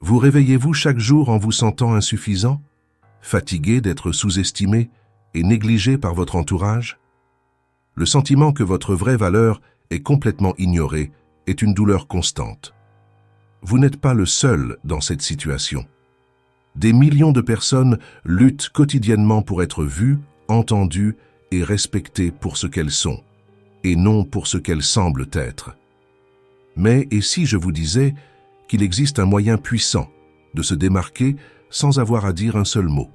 Vous réveillez-vous chaque jour en vous sentant insuffisant, fatigué d'être sous-estimé et négligé par votre entourage? Le sentiment que votre vraie valeur est complètement ignorée est une douleur constante. Vous n'êtes pas le seul dans cette situation. Des millions de personnes luttent quotidiennement pour être vues, entendues et respectées pour ce qu'elles sont, et non pour ce qu'elles semblent être. Mais et si je vous disais qu'il existe un moyen puissant de se démarquer sans avoir à dire un seul mot?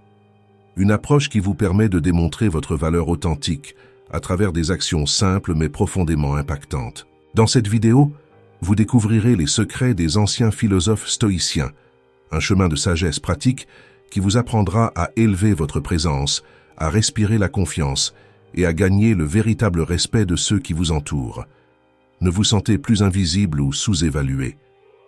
Une approche qui vous permet de démontrer votre valeur authentique à travers des actions simples mais profondément impactantes. Dans cette vidéo, vous découvrirez les secrets des anciens philosophes stoïciens, un chemin de sagesse pratique qui vous apprendra à élever votre présence, à respirer la confiance et à gagner le véritable respect de ceux qui vous entourent. Ne vous sentez plus invisible ou sous-évalué.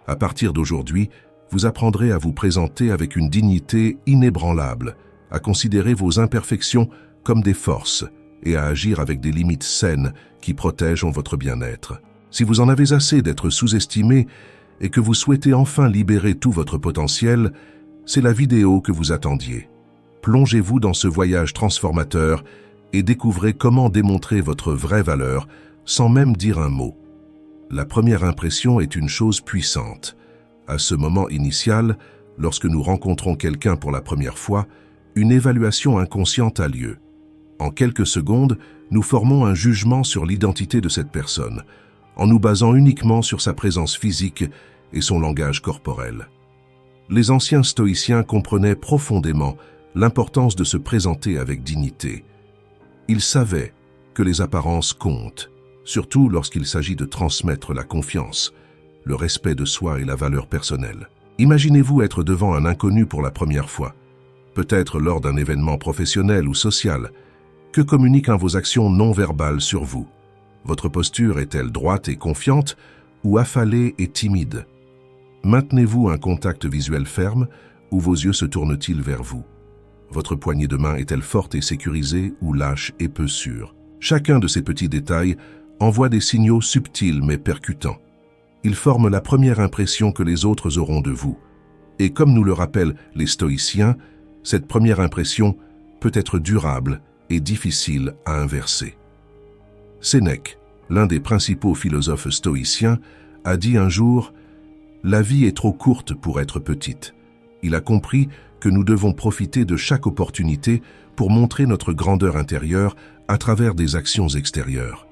À partir d'aujourd'hui, vous apprendrez à vous présenter avec une dignité inébranlable, à considérer vos imperfections comme des forces et à agir avec des limites saines qui protègent votre bien-être. Si vous en avez assez d'être sous-estimé et que vous souhaitez enfin libérer tout votre potentiel, c'est la vidéo que vous attendiez. Plongez-vous dans ce voyage transformateur et découvrez comment démontrer votre vraie valeur sans même dire un mot. La première impression est une chose puissante. À ce moment initial, lorsque nous rencontrons quelqu'un pour la première fois, une évaluation inconsciente a lieu. En quelques secondes, nous formons un jugement sur l'identité de cette personne, en nous basant uniquement sur sa présence physique et son langage corporel. Les anciens stoïciens comprenaient profondément l'importance de se présenter avec dignité. Ils savaient que les apparences comptent, surtout lorsqu'il s'agit de transmettre la confiance, le respect de soi et la valeur personnelle. Imaginez-vous être devant un inconnu pour la première fois, peut-être lors d'un événement professionnel ou social. Que communiquent vos actions non verbales sur vous? Votre posture est-elle droite et confiante ou affalée et timide? Maintenez-vous un contact visuel ferme ou vos yeux se tournent-ils vers vous? Votre poignée de main est-elle forte et sécurisée ou lâche et peu sûre? Chacun de ces petits détails envoie des signaux subtils mais percutants. Ils forment la première impression que les autres auront de vous. Et comme nous le rappellent les stoïciens, cette première impression peut être durable et difficile à inverser. Sénèque, l'un des principaux philosophes stoïciens, a dit un jour « La vie est trop courte pour être petite ». Il a compris que nous devons profiter de chaque opportunité pour montrer notre grandeur intérieure à travers des actions extérieures.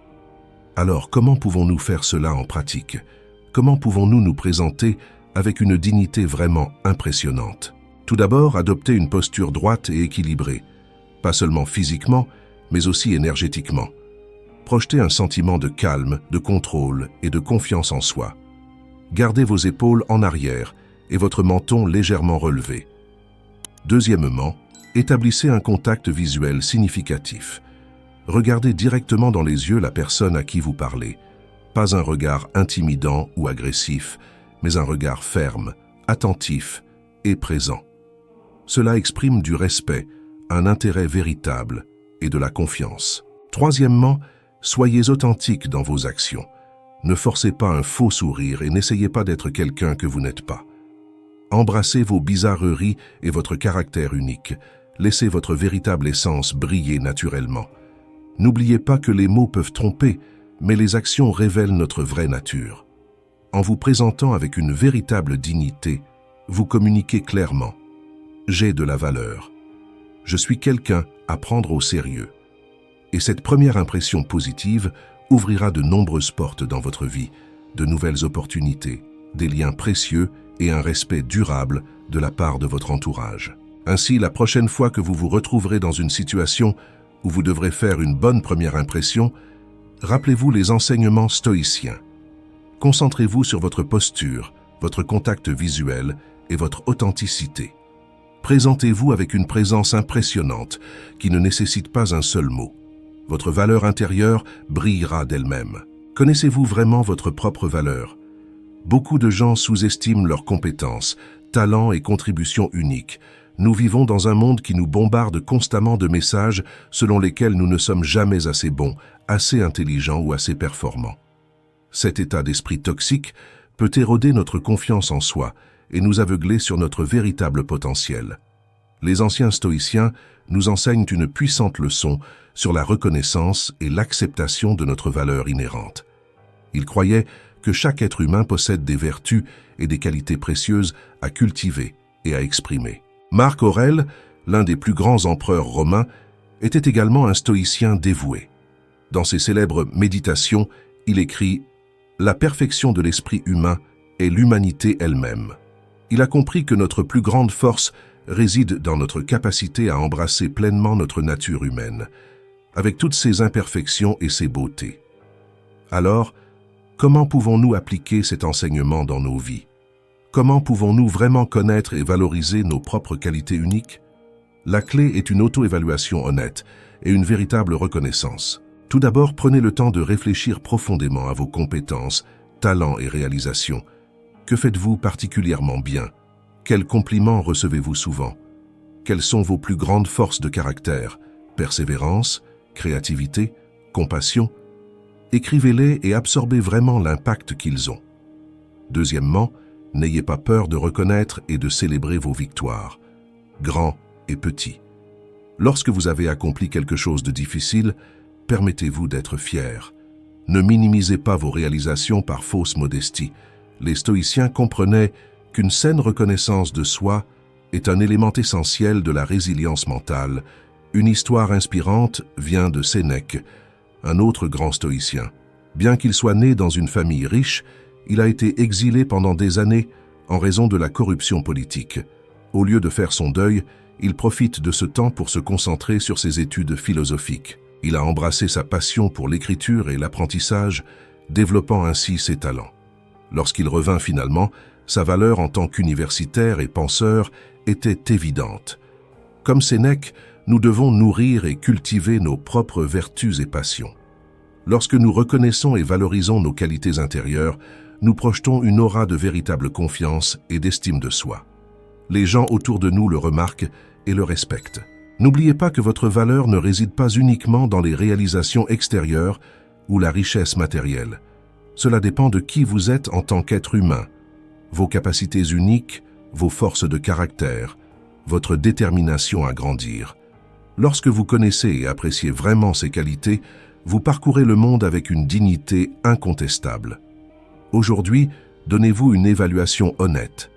Alors, comment pouvons-nous faire cela en pratique? Comment pouvons-nous nous présenter avec une dignité vraiment impressionnante? Tout d'abord, adoptez une posture droite et équilibrée, pas seulement physiquement, mais aussi énergétiquement. Projetez un sentiment de calme, de contrôle et de confiance en soi. Gardez vos épaules en arrière et votre menton légèrement relevé. Deuxièmement, établissez un contact visuel significatif. Regardez directement dans les yeux la personne à qui vous parlez. Pas un regard intimidant ou agressif, mais un regard ferme, attentif et présent. Cela exprime du respect, un intérêt véritable et de la confiance. Troisièmement, soyez authentique dans vos actions. Ne forcez pas un faux sourire et n'essayez pas d'être quelqu'un que vous n'êtes pas. Embrassez vos bizarreries et votre caractère unique. Laissez votre véritable essence briller naturellement. N'oubliez pas que les mots peuvent tromper, mais les actions révèlent notre vraie nature. En vous présentant avec une véritable dignité, vous communiquez clairement. J'ai de la valeur. Je suis quelqu'un à prendre au sérieux. Et cette première impression positive ouvrira de nombreuses portes dans votre vie, de nouvelles opportunités, des liens précieux et un respect durable de la part de votre entourage. Ainsi, la prochaine fois que vous vous retrouverez dans une situation où vous devrez faire une bonne première impression, rappelez-vous les enseignements stoïciens. Concentrez-vous sur votre posture, votre contact visuel et votre authenticité. Présentez-vous avec une présence impressionnante qui ne nécessite pas un seul mot. Votre valeur intérieure brillera d'elle-même. Connaissez-vous vraiment votre propre valeur? Beaucoup de gens sous-estiment leurs compétences, talents et contributions uniques. Nous vivons dans un monde qui nous bombarde constamment de messages selon lesquels nous ne sommes jamais assez bons, assez intelligents ou assez performants. Cet état d'esprit toxique peut éroder notre confiance en soi et nous aveugler sur notre véritable potentiel. Les anciens stoïciens nous enseignent une puissante leçon sur la reconnaissance et l'acceptation de notre valeur inhérente. Ils croyaient que chaque être humain possède des vertus et des qualités précieuses à cultiver et à exprimer. Marc Aurèle, l'un des plus grands empereurs romains, était également un stoïcien dévoué. Dans ses célèbres méditations, il écrit « La perfection de l'esprit humain est l'humanité elle-même ». Il a compris que notre plus grande force réside dans notre capacité à embrasser pleinement notre nature humaine, avec toutes ses imperfections et ses beautés. Alors, comment pouvons-nous appliquer cet enseignement dans nos vies? Comment pouvons-nous vraiment connaître et valoriser nos propres qualités uniques? La clé est une auto-évaluation honnête et une véritable reconnaissance. Tout d'abord, prenez le temps de réfléchir profondément à vos compétences, talents et réalisations. Que faites-vous particulièrement bien? Quels compliments recevez-vous souvent? Quelles sont vos plus grandes forces de caractère? Persévérance, créativité, compassion? Écrivez-les et absorbez vraiment l'impact qu'ils ont. Deuxièmement, n'ayez pas peur de reconnaître et de célébrer vos victoires, grands et petits. Lorsque vous avez accompli quelque chose de difficile, permettez-vous d'être fier. Ne minimisez pas vos réalisations par fausse modestie. Les stoïciens comprenaient qu'une saine reconnaissance de soi est un élément essentiel de la résilience mentale. Une histoire inspirante vient de Sénèque, un autre grand stoïcien. Bien qu'il soit né dans une famille riche, il a été exilé pendant des années en raison de la corruption politique. Au lieu de faire son deuil, il profite de ce temps pour se concentrer sur ses études philosophiques. Il a embrassé sa passion pour l'écriture et l'apprentissage, développant ainsi ses talents. Lorsqu'il revint finalement, sa valeur en tant qu'universitaire et penseur était évidente. Comme Sénèque, nous devons nourrir et cultiver nos propres vertus et passions. Lorsque nous reconnaissons et valorisons nos qualités intérieures, nous projetons une aura de véritable confiance et d'estime de soi. Les gens autour de nous le remarquent et le respectent. N'oubliez pas que votre valeur ne réside pas uniquement dans les réalisations extérieures ou la richesse matérielle. Cela dépend de qui vous êtes en tant qu'être humain, vos capacités uniques, vos forces de caractère, votre détermination à grandir. Lorsque vous connaissez et appréciez vraiment ces qualités, vous parcourez le monde avec une dignité incontestable. Aujourd'hui, donnez-vous une évaluation honnête.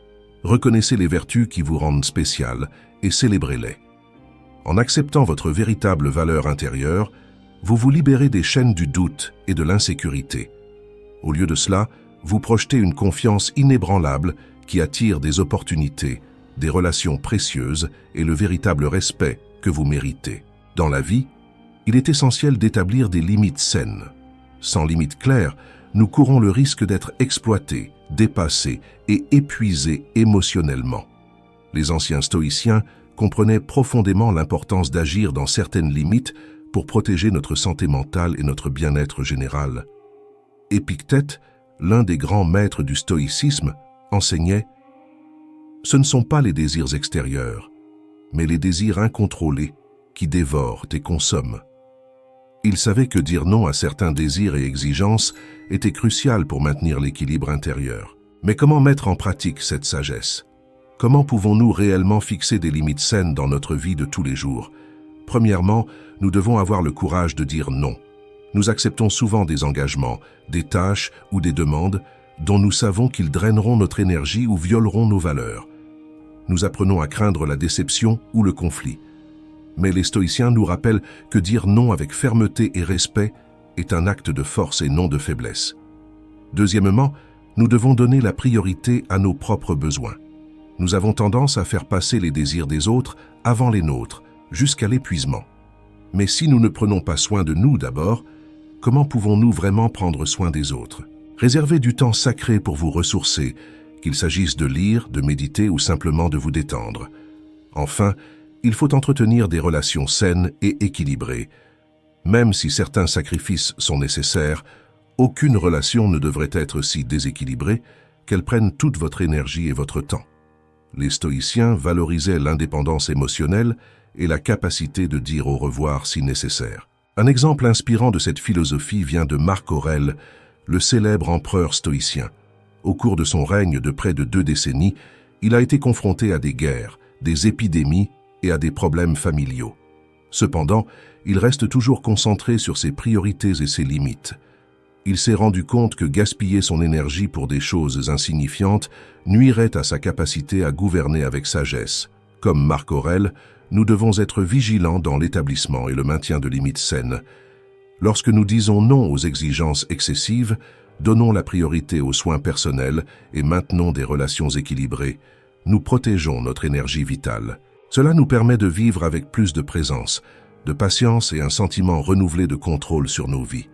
Reconnaissez les vertus qui vous rendent spécial et célébrez-les. En acceptant votre véritable valeur intérieure, vous vous libérez des chaînes du doute et de l'insécurité. Au lieu de cela, vous projetez une confiance inébranlable qui attire des opportunités, des relations précieuses et le véritable respect que vous méritez. Dans la vie, il est essentiel d'établir des limites saines. Sans limites claires, nous courons le risque d'être exploités, dépassés et épuisés émotionnellement. Les anciens stoïciens comprenaient profondément l'importance d'agir dans certaines limites pour protéger notre santé mentale et notre bien-être général. Épictète, l'un des grands maîtres du stoïcisme, enseignait « Ce ne sont pas les désirs extérieurs, mais les désirs incontrôlés qui dévorent et consomment. » Il savait que dire non à certains désirs et exigences était crucial pour maintenir l'équilibre intérieur. Mais comment mettre en pratique cette sagesse? Comment pouvons-nous réellement fixer des limites saines dans notre vie de tous les jours? Premièrement, nous devons avoir le courage de dire non. Nous acceptons souvent des engagements, des tâches ou des demandes dont nous savons qu'ils draineront notre énergie ou violeront nos valeurs. Nous apprenons à craindre la déception ou le conflit. Mais les stoïciens nous rappellent que dire non avec fermeté et respect est un acte de force et non de faiblesse. Deuxièmement, nous devons donner la priorité à nos propres besoins. Nous avons tendance à faire passer les désirs des autres avant les nôtres, jusqu'à l'épuisement. Mais si nous ne prenons pas soin de nous d'abord, comment pouvons-nous vraiment prendre soin des autres? Réservez du temps sacré pour vous ressourcer, qu'il s'agisse de lire, de méditer ou simplement de vous détendre. Enfin, il faut entretenir des relations saines et équilibrées. Même si certains sacrifices sont nécessaires, aucune relation ne devrait être si déséquilibrée qu'elle prenne toute votre énergie et votre temps. Les stoïciens valorisaient l'indépendance émotionnelle et la capacité de dire au revoir si nécessaire. Un exemple inspirant de cette philosophie vient de Marc Aurèle, le célèbre empereur stoïcien. Au cours de son règne de près de 2 décennies, Il a été confronté à des guerres, des épidémies et à des problèmes familiaux. Cependant, il reste toujours concentré sur ses priorités et ses limites. Il s'est rendu compte que gaspiller son énergie pour des choses insignifiantes nuirait à sa capacité à gouverner avec sagesse. Comme Marc Aurèle, nous devons être vigilants dans l'établissement et le maintien de limites saines. Lorsque nous disons non aux exigences excessives, donnons la priorité aux soins personnels et maintenons des relations équilibrées, nous protégeons notre énergie vitale. Cela nous permet de vivre avec plus de présence, de patience et un sentiment renouvelé de contrôle sur nos vies.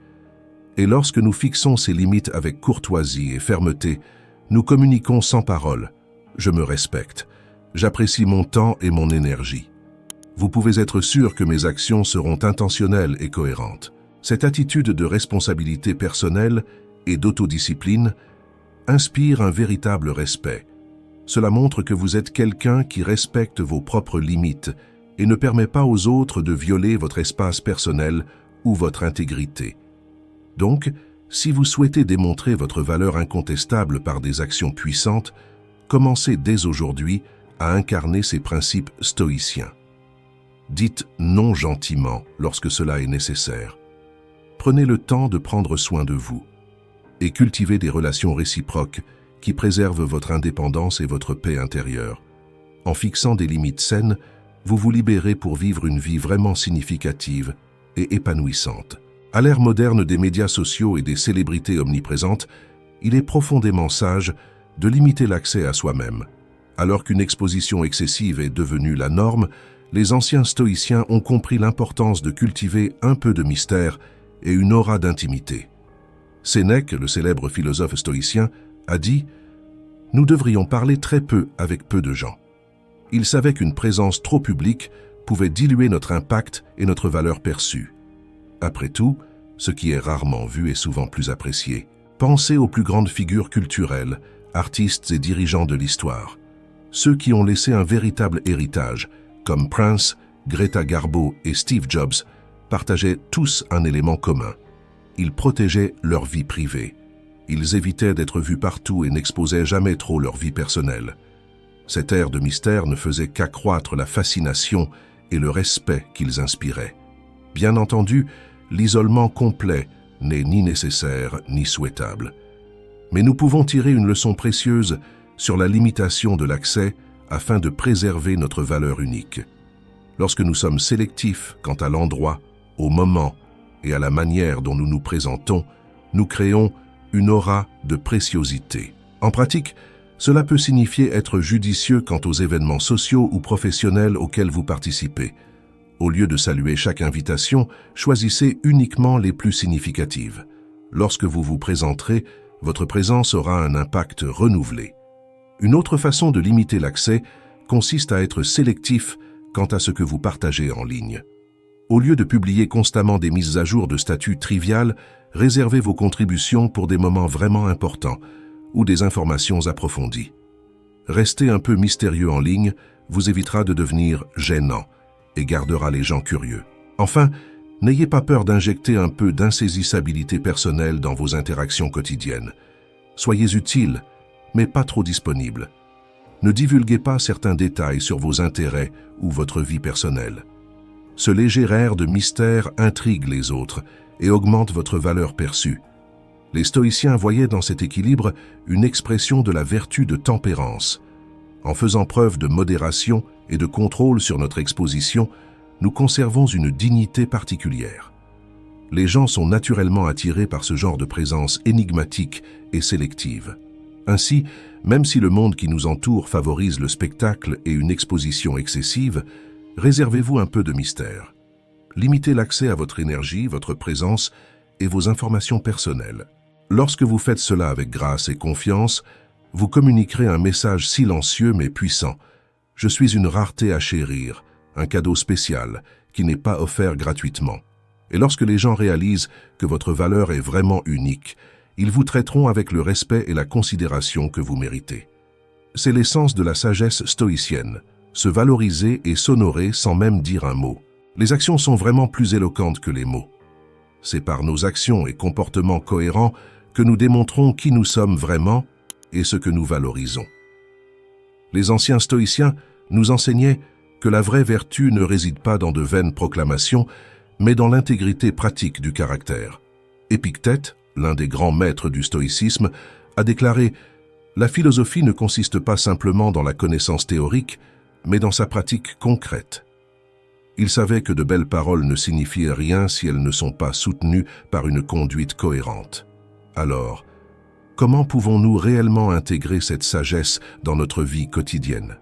Et lorsque nous fixons ces limites avec courtoisie et fermeté, nous communiquons sans parole. Je me respecte. J'apprécie mon temps et mon énergie. Vous pouvez être sûr que mes actions seront intentionnelles et cohérentes. Cette attitude de responsabilité personnelle et d'autodiscipline inspire un véritable respect. Cela montre que vous êtes quelqu'un qui respecte vos propres limites et ne permet pas aux autres de violer votre espace personnel ou votre intégrité. Donc, si vous souhaitez démontrer votre valeur incontestable par des actions puissantes, commencez dès aujourd'hui à incarner ces principes stoïciens. Dites non gentiment lorsque cela est nécessaire. Prenez le temps de prendre soin de vous et cultivez des relations réciproques qui préservent votre indépendance et votre paix intérieure. En fixant des limites saines, vous vous libérez pour vivre une vie vraiment significative et épanouissante. À l'ère moderne des médias sociaux et des célébrités omniprésentes, il est profondément sage de limiter l'accès à soi-même. Alors qu'une exposition excessive est devenue la norme, les anciens stoïciens ont compris l'importance de cultiver un peu de mystère et une aura d'intimité. Sénèque, le célèbre philosophe stoïcien, a dit « Nous devrions parler très peu avec peu de gens ». Il savait qu'une présence trop publique pouvait diluer notre impact et notre valeur perçue. Après tout, ce qui est rarement vu est souvent plus apprécié. Pensez aux plus grandes figures culturelles, artistes et dirigeants de l'histoire. Ceux qui ont laissé un véritable héritage, comme Prince, Greta Garbo et Steve Jobs, partageaient tous un élément commun. Ils protégeaient leur vie privée. Ils évitaient d'être vus partout et n'exposaient jamais trop leur vie personnelle. Cet air de mystère ne faisait qu'accroître la fascination et le respect qu'ils inspiraient. Bien entendu, l'isolement complet n'est ni nécessaire ni souhaitable. Mais nous pouvons tirer une leçon précieuse sur la limitation de l'accès afin de préserver notre valeur unique. Lorsque nous sommes sélectifs quant à l'endroit, au moment et à la manière dont nous nous présentons, nous créons une aura de préciosité. En pratique, cela peut signifier être judicieux quant aux événements sociaux ou professionnels auxquels vous participez. Au lieu de saluer chaque invitation, choisissez uniquement les plus significatives. Lorsque vous vous présenterez, votre présence aura un impact renouvelé. Une autre façon de limiter l'accès consiste à être sélectif quant à ce que vous partagez en ligne. Au lieu de publier constamment des mises à jour de statut triviales, réservez vos contributions pour des moments vraiment importants ou des informations approfondies. Rester un peu mystérieux en ligne vous évitera de devenir gênant et gardera les gens curieux. Enfin, n'ayez pas peur d'injecter un peu d'insaisissabilité personnelle dans vos interactions quotidiennes. Soyez utile, mais pas trop disponible. Ne divulguez pas certains détails sur vos intérêts ou votre vie personnelle. Ce léger air de mystère intrigue les autres et augmente votre valeur perçue. Les stoïciens voyaient dans cet équilibre une expression de la vertu de tempérance. En faisant preuve de modération et de contrôle sur notre exposition, nous conservons une dignité particulière. Les gens sont naturellement attirés par ce genre de présence énigmatique et sélective. Ainsi, même si le monde qui nous entoure favorise le spectacle et une exposition excessive, réservez-vous un peu de mystère. Limitez l'accès à votre énergie, votre présence et vos informations personnelles. Lorsque vous faites cela avec grâce et confiance, vous communiquerez un message silencieux mais puissant. Je suis une rareté à chérir, un cadeau spécial qui n'est pas offert gratuitement. Et lorsque les gens réalisent que votre valeur est vraiment unique, ils vous traiteront avec le respect et la considération que vous méritez. C'est l'essence de la sagesse stoïcienne, se valoriser et s'honorer sans même dire un mot. Les actions sont vraiment plus éloquentes que les mots. C'est par nos actions et comportements cohérents que nous démontrons qui nous sommes vraiment et ce que nous valorisons. Les anciens stoïciens nous enseignaient que la vraie vertu ne réside pas dans de vaines proclamations, mais dans l'intégrité pratique du caractère. Épictète, l'un des grands maîtres du stoïcisme, a déclaré « La philosophie ne consiste pas simplement dans la connaissance théorique, mais dans sa pratique concrète ». Il savait que de belles paroles ne signifiaient rien si elles ne sont pas soutenues par une conduite cohérente. Alors, comment pouvons-nous réellement intégrer cette sagesse dans notre vie quotidienne?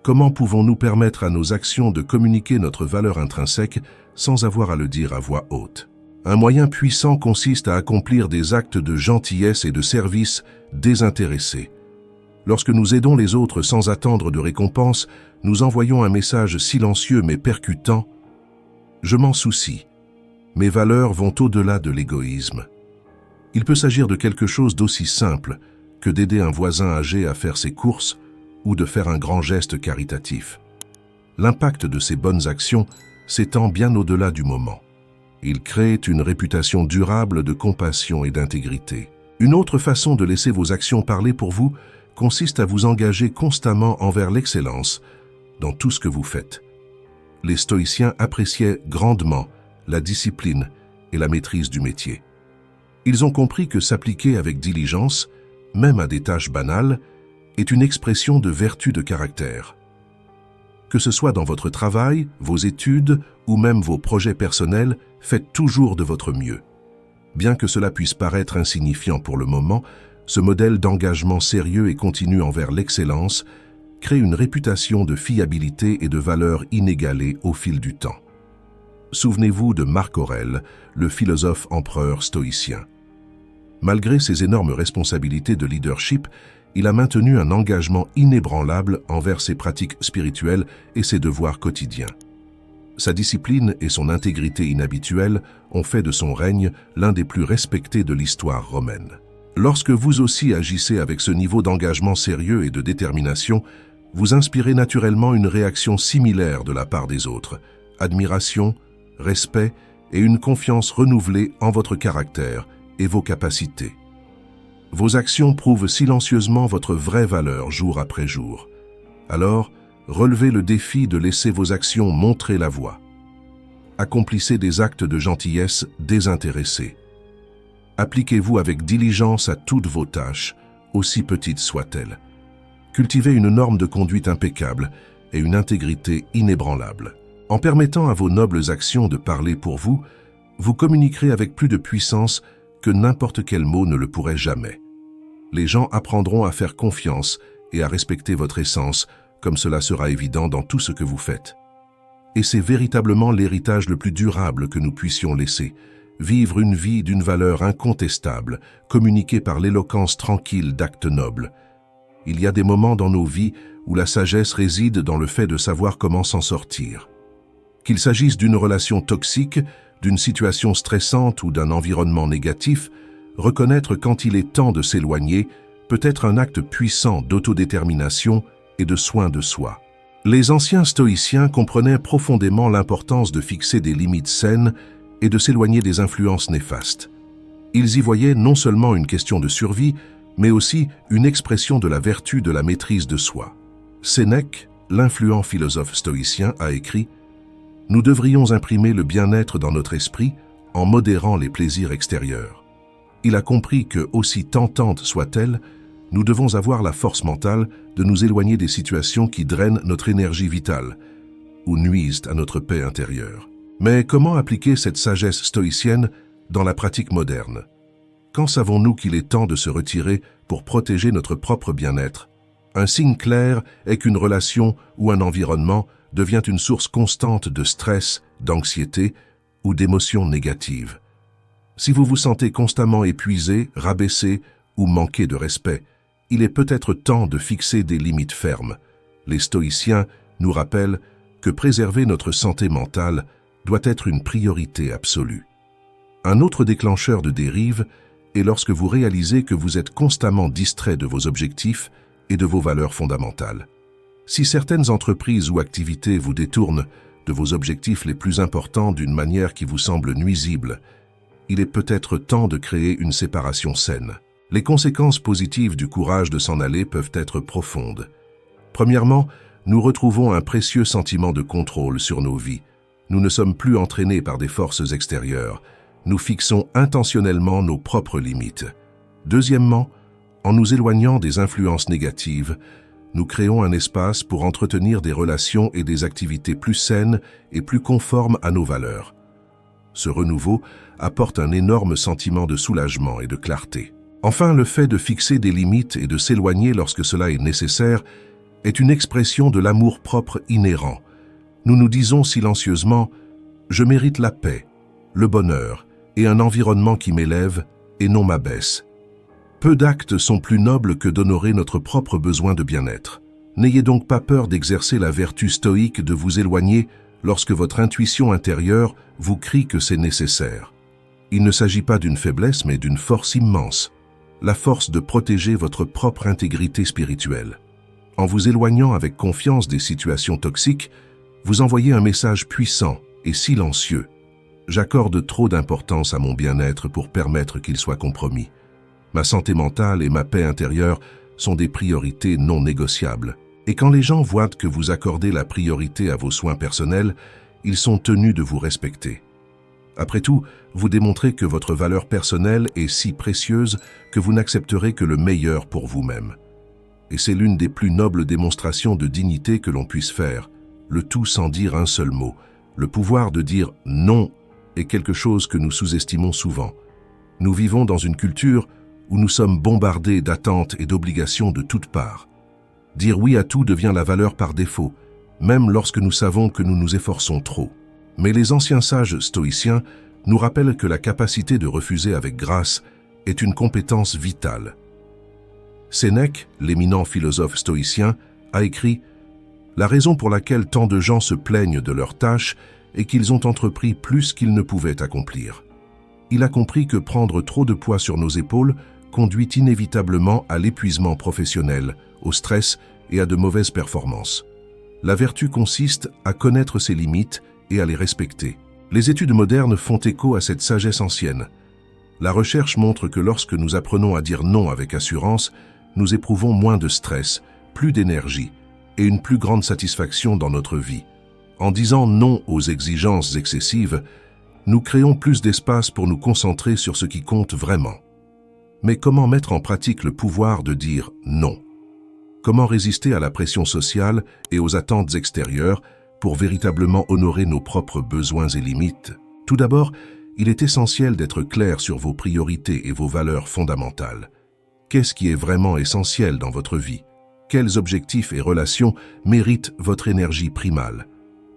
Comment pouvons-nous permettre à nos actions de communiquer notre valeur intrinsèque sans avoir à le dire à voix haute? Un moyen puissant consiste à accomplir des actes de gentillesse et de service désintéressés. Lorsque nous aidons les autres sans attendre de récompense, nous envoyons un message silencieux mais percutant. Je m'en soucie. Mes valeurs vont au-delà de l'égoïsme. Il peut s'agir de quelque chose d'aussi simple que d'aider un voisin âgé à faire ses courses ou de faire un grand geste caritatif. L'impact de ces bonnes actions s'étend bien au-delà du moment. Il crée une réputation durable de compassion et d'intégrité. Une autre façon de laisser vos actions parler pour vous consiste à vous engager constamment envers l'excellence dans tout ce que vous faites. Les stoïciens appréciaient grandement la discipline et la maîtrise du métier. Ils ont compris que s'appliquer avec diligence, même à des tâches banales, est une expression de vertu de caractère. Que ce soit dans votre travail, vos études ou même vos projets personnels, faites toujours de votre mieux. Bien que cela puisse paraître insignifiant pour le moment, ce modèle d'engagement sérieux et continu envers l'excellence crée une réputation de fiabilité et de valeur inégalée au fil du temps. Souvenez-vous de Marc Aurèle, le philosophe empereur stoïcien. Malgré ses énormes responsabilités de leadership, il a maintenu un engagement inébranlable envers ses pratiques spirituelles et ses devoirs quotidiens. Sa discipline et son intégrité inhabituelle ont fait de son règne l'un des plus respectés de l'histoire romaine. Lorsque vous aussi agissez avec ce niveau d'engagement sérieux et de détermination, vous inspirez naturellement une réaction similaire de la part des autres, admiration, respect et une confiance renouvelée en votre caractère et vos capacités. Vos actions prouvent silencieusement votre vraie valeur jour après jour. Alors, relevez le défi de laisser vos actions montrer la voie. Accomplissez des actes de gentillesse désintéressés. Appliquez-vous avec diligence à toutes vos tâches, aussi petites soient-elles. Cultivez une norme de conduite impeccable et une intégrité inébranlable. En permettant à vos nobles actions de parler pour vous, vous communiquerez avec plus de puissance que n'importe quel mot ne le pourrait jamais. Les gens apprendront à faire confiance et à respecter votre essence, comme cela sera évident dans tout ce que vous faites. Et c'est véritablement l'héritage le plus durable que nous puissions laisser, vivre une vie d'une valeur incontestable, communiquée par l'éloquence tranquille d'actes nobles. Il y a des moments dans nos vies où la sagesse réside dans le fait de savoir comment s'en sortir. Qu'il s'agisse d'une relation toxique, d'une situation stressante ou d'un environnement négatif, reconnaître quand il est temps de s'éloigner peut être un acte puissant d'autodétermination et de soin de soi. Les anciens stoïciens comprenaient profondément l'importance de fixer des limites saines et de s'éloigner des influences néfastes. Ils y voyaient non seulement une question de survie, mais aussi une expression de la vertu de la maîtrise de soi. Sénèque, l'influent philosophe stoïcien, a écrit « Nous devrions imprimer le bien-être dans notre esprit en modérant les plaisirs extérieurs. » Il a compris que, aussi tentantes soient-elles, nous devons avoir la force mentale de nous éloigner des situations qui drainent notre énergie vitale ou nuisent à notre paix intérieure. Mais comment appliquer cette sagesse stoïcienne dans la pratique moderne? Quand savons-nous qu'il est temps de se retirer pour protéger notre propre bien-être? Un signe clair est qu'une relation ou un environnement devient une source constante de stress, d'anxiété ou d'émotions négatives. Si vous vous sentez constamment épuisé, rabaissé ou manqué de respect, il est peut-être temps de fixer des limites fermes. Les stoïciens nous rappellent que préserver notre santé mentale doit être une priorité absolue. Un autre déclencheur de dérive est lorsque vous réalisez que vous êtes constamment distrait de vos objectifs et de vos valeurs fondamentales. Si certaines entreprises ou activités vous détournent de vos objectifs les plus importants d'une manière qui vous semble nuisible, il est peut-être temps de créer une séparation saine. Les conséquences positives du courage de s'en aller peuvent être profondes. Premièrement, nous retrouvons un précieux sentiment de contrôle sur nos vies. Nous ne sommes plus entraînés par des forces extérieures. Nous fixons intentionnellement nos propres limites. Deuxièmement, en nous éloignant des influences négatives, nous créons un espace pour entretenir des relations et des activités plus saines et plus conformes à nos valeurs. Ce renouveau apporte un énorme sentiment de soulagement et de clarté. Enfin, le fait de fixer des limites et de s'éloigner lorsque cela est nécessaire est une expression de l'amour-propre inhérent. Nous nous disons silencieusement « Je mérite la paix, le bonheur et un environnement qui m'élève et non m'abaisse ». Peu d'actes sont plus nobles que d'honorer notre propre besoin de bien-être. N'ayez donc pas peur d'exercer la vertu stoïque de vous éloigner lorsque votre intuition intérieure vous crie que c'est nécessaire. Il ne s'agit pas d'une faiblesse mais d'une force immense, la force de protéger votre propre intégrité spirituelle. En vous éloignant avec confiance des situations toxiques, vous envoyez un message puissant et silencieux. J'accorde trop d'importance à mon bien-être pour permettre qu'il soit compromis. Ma santé mentale et ma paix intérieure sont des priorités non négociables. Et quand les gens voient que vous accordez la priorité à vos soins personnels, ils sont tenus de vous respecter. Après tout, vous démontrez que votre valeur personnelle est si précieuse que vous n'accepterez que le meilleur pour vous-même. Et c'est l'une des plus nobles démonstrations de dignité que l'on puisse faire, le tout sans dire un seul mot. Le pouvoir de dire « non » est quelque chose que nous sous-estimons souvent. Nous vivons dans une culture où nous sommes bombardés d'attentes et d'obligations de toutes parts. Dire oui à tout devient la valeur par défaut, même lorsque nous savons que nous nous efforçons trop. Mais les anciens sages stoïciens nous rappellent que la capacité de refuser avec grâce est une compétence vitale. Sénèque, l'éminent philosophe stoïcien, a écrit « La raison pour laquelle tant de gens se plaignent de leurs tâches est qu'ils ont entrepris plus qu'ils ne pouvaient accomplir. » Il a compris que prendre trop de poids sur nos épaules conduit inévitablement à l'épuisement professionnel, au stress et à de mauvaises performances. La vertu consiste à connaître ses limites et à les respecter. Les études modernes font écho à cette sagesse ancienne. La recherche montre que lorsque nous apprenons à dire non avec assurance, nous éprouvons moins de stress, plus d'énergie et une plus grande satisfaction dans notre vie. En disant non aux exigences excessives, nous créons plus d'espace pour nous concentrer sur ce qui compte vraiment. Mais comment mettre en pratique le pouvoir de dire non? Comment résister à la pression sociale et aux attentes extérieures pour véritablement honorer nos propres besoins et limites? Tout d'abord, il est essentiel d'être clair sur vos priorités et vos valeurs fondamentales. Qu'est-ce qui est vraiment essentiel dans votre vie? Quels objectifs et relations méritent votre énergie primale?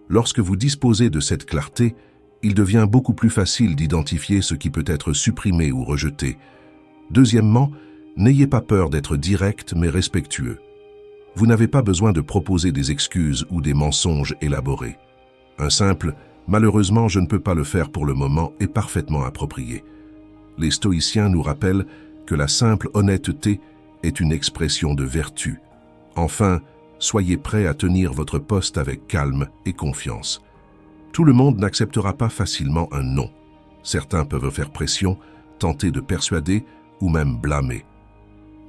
Lorsque vous disposez de cette clarté, il devient beaucoup plus facile d'identifier ce qui peut être supprimé ou rejeté. Deuxièmement, n'ayez pas peur d'être direct mais respectueux. Vous n'avez pas besoin de proposer des excuses ou des mensonges élaborés. Un simple « malheureusement je ne peux pas le faire pour le moment » est parfaitement approprié. Les stoïciens nous rappellent que la simple honnêteté est une expression de vertu. Enfin, soyez prêts à tenir votre poste avec calme et confiance. Tout le monde n'acceptera pas facilement un non. Certains peuvent faire pression, tenter de persuader ou même blâmer.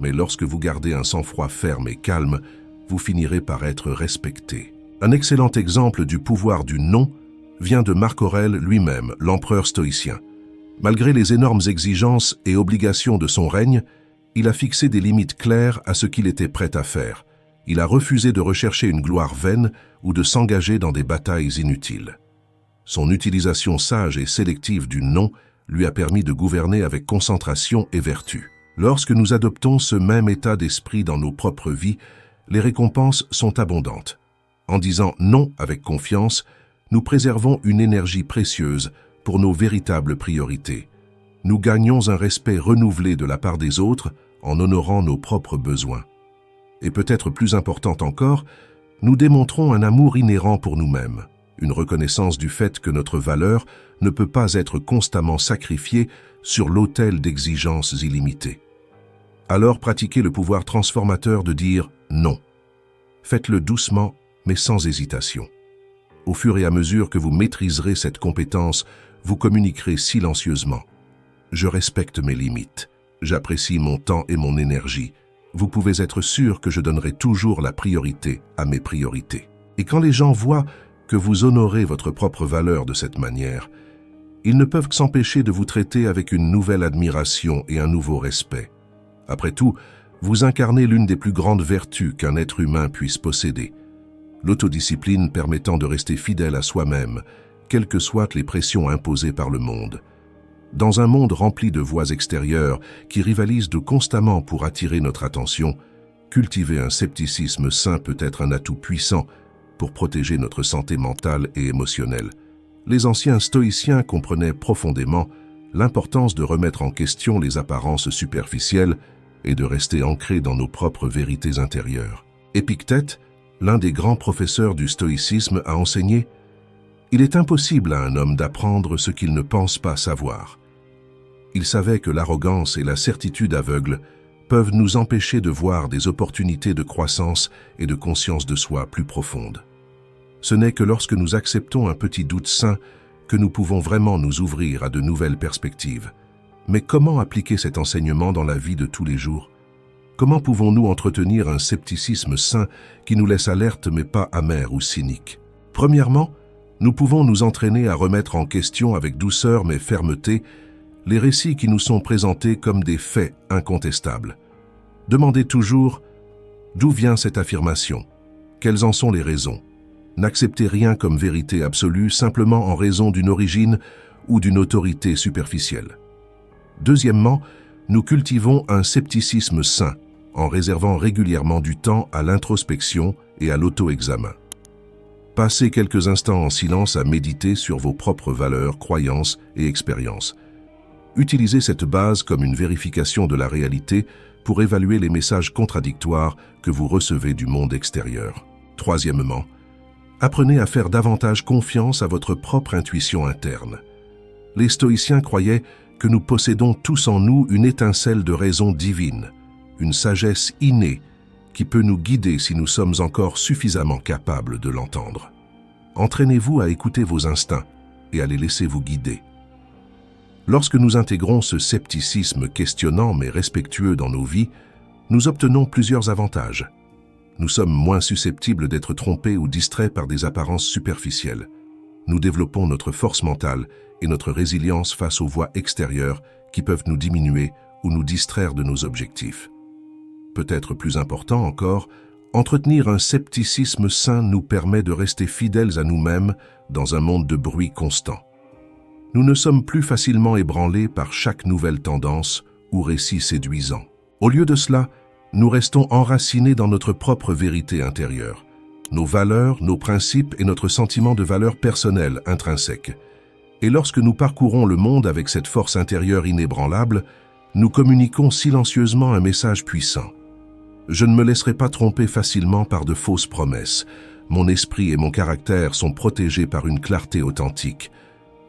Mais lorsque vous gardez un sang-froid ferme et calme, vous finirez par être respecté. Un excellent exemple du pouvoir du non vient de Marc Aurèle lui-même, l'empereur stoïcien. Malgré les énormes exigences et obligations de son règne, il a fixé des limites claires à ce qu'il était prêt à faire. Il a refusé de rechercher une gloire vaine ou de s'engager dans des batailles inutiles. Son utilisation sage et sélective du non lui a permis de gouverner avec concentration et vertu. Lorsque nous adoptons ce même état d'esprit dans nos propres vies, les récompenses sont abondantes. En disant non avec confiance, nous préservons une énergie précieuse pour nos véritables priorités. Nous gagnons un respect renouvelé de la part des autres en honorant nos propres besoins. Et peut-être plus important encore, nous démontrons un amour inhérent pour nous-mêmes, une reconnaissance du fait que notre valeur ne peut pas être constamment sacrifiée sur l'autel d'exigences illimitées. Alors pratiquez le pouvoir transformateur de dire non. Faites-le doucement, mais sans hésitation. Au fur et à mesure que vous maîtriserez cette compétence, vous communiquerez silencieusement. Je respecte mes limites. J'apprécie mon temps et mon énergie. vous pouvez être sûr que je donnerai toujours la priorité à mes priorités. Et quand les gens voient que vous honorez votre propre valeur de cette manière, ils ne peuvent que s'empêcher de vous traiter avec une nouvelle admiration et un nouveau respect. Après tout, vous incarnez l'une des plus grandes vertus qu'un être humain puisse posséder, l'autodiscipline permettant de rester fidèle à soi-même, quelles que soient les pressions imposées par le monde. Dans un monde rempli de voix extérieures qui rivalisent constamment pour attirer notre attention, cultiver un scepticisme sain peut être un atout puissant pour protéger notre santé mentale et émotionnelle. Les anciens stoïciens comprenaient profondément l'importance de remettre en question les apparences superficielles et de rester ancrés dans nos propres vérités intérieures. Épictète, l'un des grands professeurs du stoïcisme, a enseigné « Il est impossible à un homme d'apprendre ce qu'il ne pense pas savoir ». Il savait que l'arrogance et la certitude aveugle peuvent nous empêcher de voir des opportunités de croissance et de conscience de soi plus profondes. Ce n'est que lorsque nous acceptons un petit doute sain que nous pouvons vraiment nous ouvrir à de nouvelles perspectives. Mais comment appliquer cet enseignement dans la vie de tous les jours? Comment pouvons-nous entretenir un scepticisme sain qui nous laisse alerte mais pas amer ou cynique? Premièrement, nous pouvons nous entraîner à remettre en question avec douceur mais fermeté les récits qui nous sont présentés comme des faits incontestables. Demandez toujours « D'où vient cette affirmation? Quelles en sont les raisons ?» N'acceptez rien comme vérité absolue simplement en raison d'une origine ou d'une autorité superficielle. Deuxièmement, nous cultivons un scepticisme sain en réservant régulièrement du temps à l'introspection et à l'auto-examen. Passez quelques instants en silence à méditer sur vos propres valeurs, croyances et expériences. Utilisez cette base comme une vérification de la réalité pour évaluer les messages contradictoires que vous recevez du monde extérieur. Troisièmement, apprenez à faire davantage confiance à votre propre intuition interne. Les stoïciens croyaient que nous possédons tous en nous une étincelle de raison divine, une sagesse innée qui peut nous guider si nous sommes encore suffisamment capables de l'entendre. Entraînez-vous à écouter vos instincts et à les laisser vous guider. Lorsque nous intégrons ce scepticisme questionnant mais respectueux dans nos vies, nous obtenons plusieurs avantages. Nous sommes moins susceptibles d'être trompés ou distraits par des apparences superficielles. Nous développons notre force mentale et notre résilience face aux voix extérieures qui peuvent nous diminuer ou nous distraire de nos objectifs. Peut-être plus important encore, entretenir un scepticisme sain nous permet de rester fidèles à nous-mêmes dans un monde de bruit constant. Nous ne sommes plus facilement ébranlés par chaque nouvelle tendance ou récit séduisant. Au lieu de cela, nous restons enracinés dans notre propre vérité intérieure, nos valeurs, nos principes et notre sentiment de valeur personnelle intrinsèque. Et lorsque nous parcourons le monde avec cette force intérieure inébranlable, nous communiquons silencieusement un message puissant. Je ne me laisserai pas tromper facilement par de fausses promesses. Mon esprit et mon caractère sont protégés par une clarté authentique.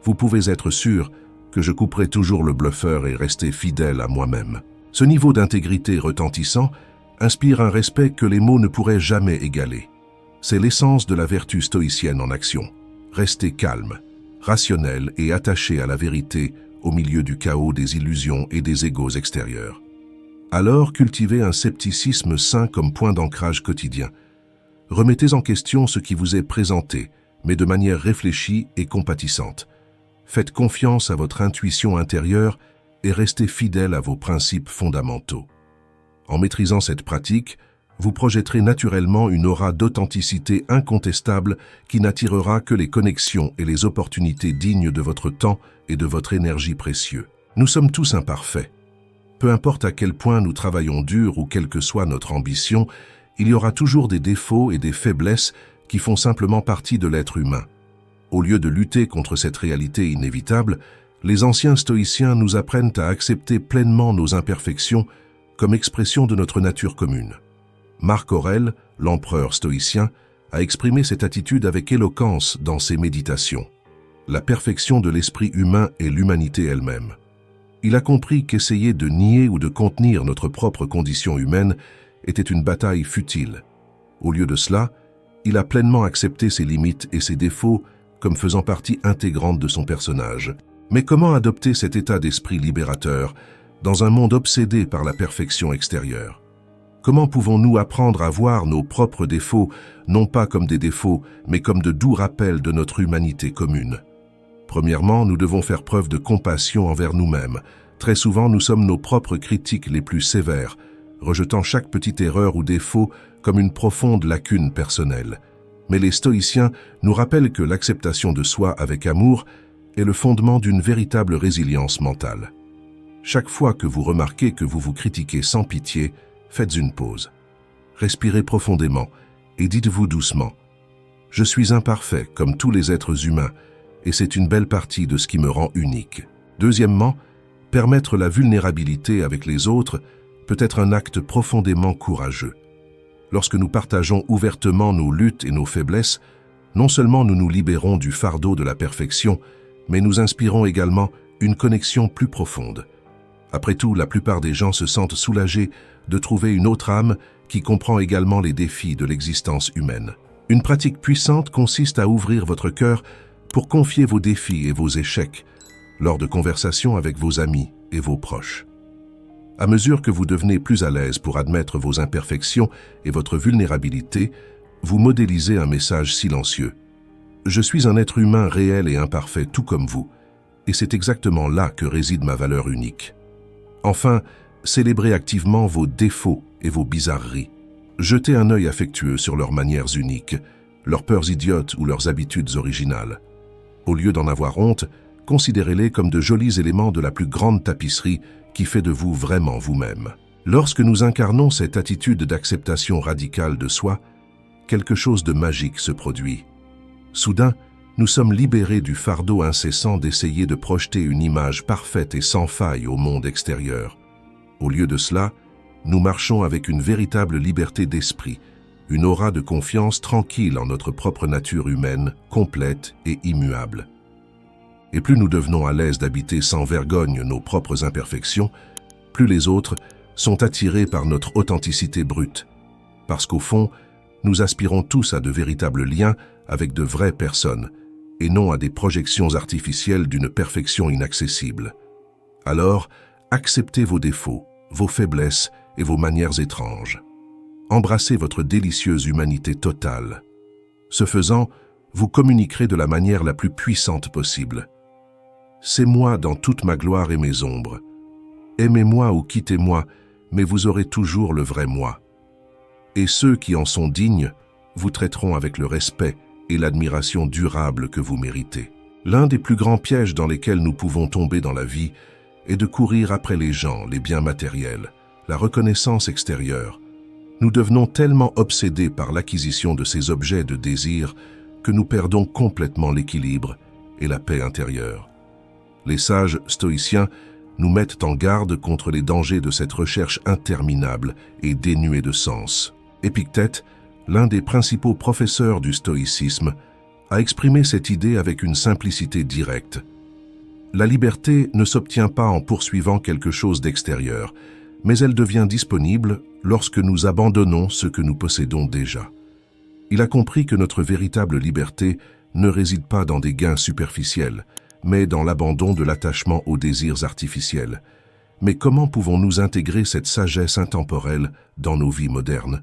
Vous pouvez être sûr que je couperai toujours le bluffeur et rester fidèle à moi-même. Ce niveau d'intégrité retentissant inspire un respect que les mots ne pourraient jamais égaler. C'est l'essence de la vertu stoïcienne en action. Rester calme, rationnel et attaché à la vérité au milieu du chaos des illusions et des égos extérieurs. Alors cultivez un scepticisme sain comme point d'ancrage quotidien. Remettez en question ce qui vous est présenté, mais de manière réfléchie et compatissante. Faites confiance à votre intuition intérieure et restez fidèle à vos principes fondamentaux. En maîtrisant cette pratique, vous projetterez naturellement une aura d'authenticité incontestable qui n'attirera que les connexions et les opportunités dignes de votre temps et de votre énergie précieux. Nous sommes tous imparfaits. Peu importe à quel point nous travaillons dur ou quelle que soit notre ambition, il y aura toujours des défauts et des faiblesses qui font simplement partie de l'être humain. Au lieu de lutter contre cette réalité inévitable, les anciens stoïciens nous apprennent à accepter pleinement nos imperfections comme expression de notre nature commune. Marc Aurèle, l'empereur stoïcien, a exprimé cette attitude avec éloquence dans ses méditations. La perfection de l'esprit humain est l'humanité elle-même. Il a compris qu'essayer de nier ou de contenir notre propre condition humaine était une bataille futile. Au lieu de cela, il a pleinement accepté ses limites et ses défauts comme faisant partie intégrante de son personnage. Mais comment adopter cet état d'esprit libérateur dans un monde obsédé par la perfection extérieure? Comment pouvons-nous apprendre à voir nos propres défauts, non pas comme des défauts, mais comme de doux rappels de notre humanité commune? Premièrement, nous devons faire preuve de compassion envers nous-mêmes. Très souvent, nous sommes nos propres critiques les plus sévères, rejetant chaque petite erreur ou défaut comme une profonde lacune personnelle. Mais les stoïciens nous rappellent que l'acceptation de soi avec amour est le fondement d'une véritable résilience mentale. Chaque fois que vous remarquez que vous vous critiquez sans pitié, faites une pause. Respirez profondément et dites-vous doucement « Je suis imparfait comme tous les êtres humains et c'est une belle partie de ce qui me rend unique. » Deuxièmement, permettre la vulnérabilité avec les autres peut être un acte profondément courageux. Lorsque nous partageons ouvertement nos luttes et nos faiblesses, non seulement nous nous libérons du fardeau de la perfection, mais nous inspirons également une connexion plus profonde. Après tout, la plupart des gens se sentent soulagés de trouver une autre âme qui comprend également les défis de l'existence humaine. Une pratique puissante consiste à ouvrir votre cœur pour confier vos défis et vos échecs lors de conversations avec vos amis et vos proches. À mesure que vous devenez plus à l'aise pour admettre vos imperfections et votre vulnérabilité, vous modélisez un message silencieux. Je suis un être humain réel et imparfait tout comme vous, et c'est exactement là que réside ma valeur unique. Enfin, célébrez activement vos défauts et vos bizarreries. Jetez un œil affectueux sur leurs manières uniques, leurs peurs idiotes ou leurs habitudes originales. Au lieu d'en avoir honte, considérez-les comme de jolis éléments de la plus grande tapisserie qui fait de vous vraiment vous-même. Lorsque nous incarnons cette attitude d'acceptation radicale de soi, quelque chose de magique se produit. Soudain, nous sommes libérés du fardeau incessant d'essayer de projeter une image parfaite et sans faille au monde extérieur. Au lieu de cela, nous marchons avec une véritable liberté d'esprit, une aura de confiance tranquille en notre propre nature humaine, complète et immuable. Et plus nous devenons à l'aise d'habiter sans vergogne nos propres imperfections, plus les autres sont attirés par notre authenticité brute. Parce qu'au fond, nous aspirons tous à de véritables liens avec de vraies personnes, et non à des projections artificielles d'une perfection inaccessible. Alors, acceptez vos défauts, vos faiblesses et vos manières étranges. Embrassez votre délicieuse humanité totale. Ce faisant, vous communiquerez de la manière la plus puissante possible. C'est moi dans toute ma gloire et mes ombres. Aimez-moi ou quittez-moi, mais vous aurez toujours le vrai moi. Et ceux qui en sont dignes vous traiteront avec le respect et l'admiration durable que vous méritez. L'un des plus grands pièges dans lesquels nous pouvons tomber dans la vie est de courir après les gens, les biens matériels, la reconnaissance extérieure. Nous devenons tellement obsédés par l'acquisition de ces objets de désir que nous perdons complètement l'équilibre et la paix intérieure. Les sages stoïciens nous mettent en garde contre les dangers de cette recherche interminable et dénuée de sens. Épictète, l'un des principaux professeurs du stoïcisme, a exprimé cette idée avec une simplicité directe. La liberté ne s'obtient pas en poursuivant quelque chose d'extérieur, mais elle devient disponible lorsque nous abandonnons ce que nous possédons déjà. Il a compris que notre véritable liberté ne réside pas dans des gains superficiels, mais dans l'abandon de l'attachement aux désirs artificiels. Mais comment pouvons-nous intégrer cette sagesse intemporelle dans nos vies modernes,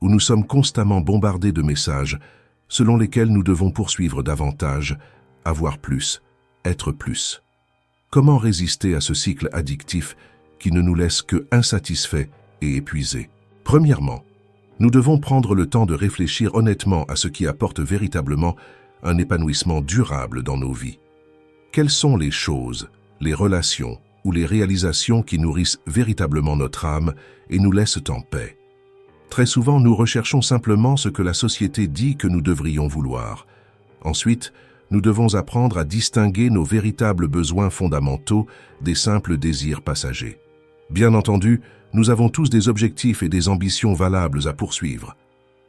où nous sommes constamment bombardés de messages selon lesquels nous devons poursuivre davantage, avoir plus, être plus? Comment résister à ce cycle addictif qui ne nous laisse que insatisfaits et épuisés? Premièrement, nous devons prendre le temps de réfléchir honnêtement à ce qui apporte véritablement un épanouissement durable dans nos vies. Quelles sont les choses, les relations ou les réalisations qui nourrissent véritablement notre âme et nous laissent en paix? Très souvent, nous recherchons simplement ce que la société dit que nous devrions vouloir. Ensuite, nous devons apprendre à distinguer nos véritables besoins fondamentaux des simples désirs passagers. Bien entendu, nous avons tous des objectifs et des ambitions valables à poursuivre.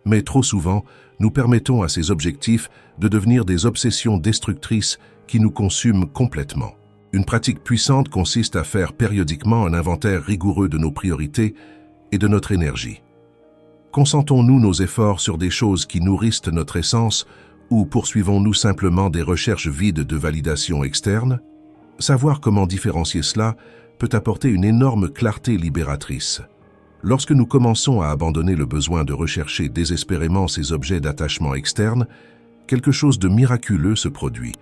Mais trop souvent, nous permettons à ces objectifs de devenir des obsessions destructrices qui nous consument complètement. Une pratique puissante consiste à faire périodiquement un inventaire rigoureux de nos priorités et de notre énergie. Concentrons-nous nos efforts sur des choses qui nourrissent notre essence ou poursuivons-nous simplement des recherches vides de validation externe? Savoir comment différencier cela peut apporter une énorme clarté libératrice. Lorsque nous commençons à abandonner le besoin de rechercher désespérément ces objets d'attachement externe, quelque chose de miraculeux se produit.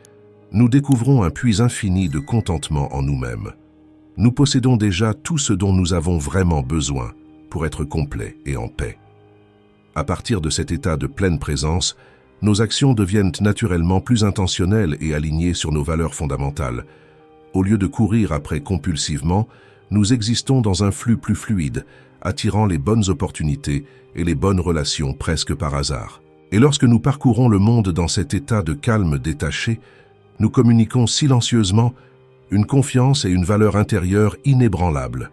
Nous découvrons un puits infini de contentement en nous-mêmes. Nous possédons déjà tout ce dont nous avons vraiment besoin pour être complets et en paix. À partir de cet état de pleine présence, nos actions deviennent naturellement plus intentionnelles et alignées sur nos valeurs fondamentales. Au lieu de courir après compulsivement, nous existons dans un flux plus fluide, attirant les bonnes opportunités et les bonnes relations presque par hasard. Et lorsque nous parcourons le monde dans cet état de calme détaché, nous communiquons silencieusement une confiance et une valeur intérieure inébranlables.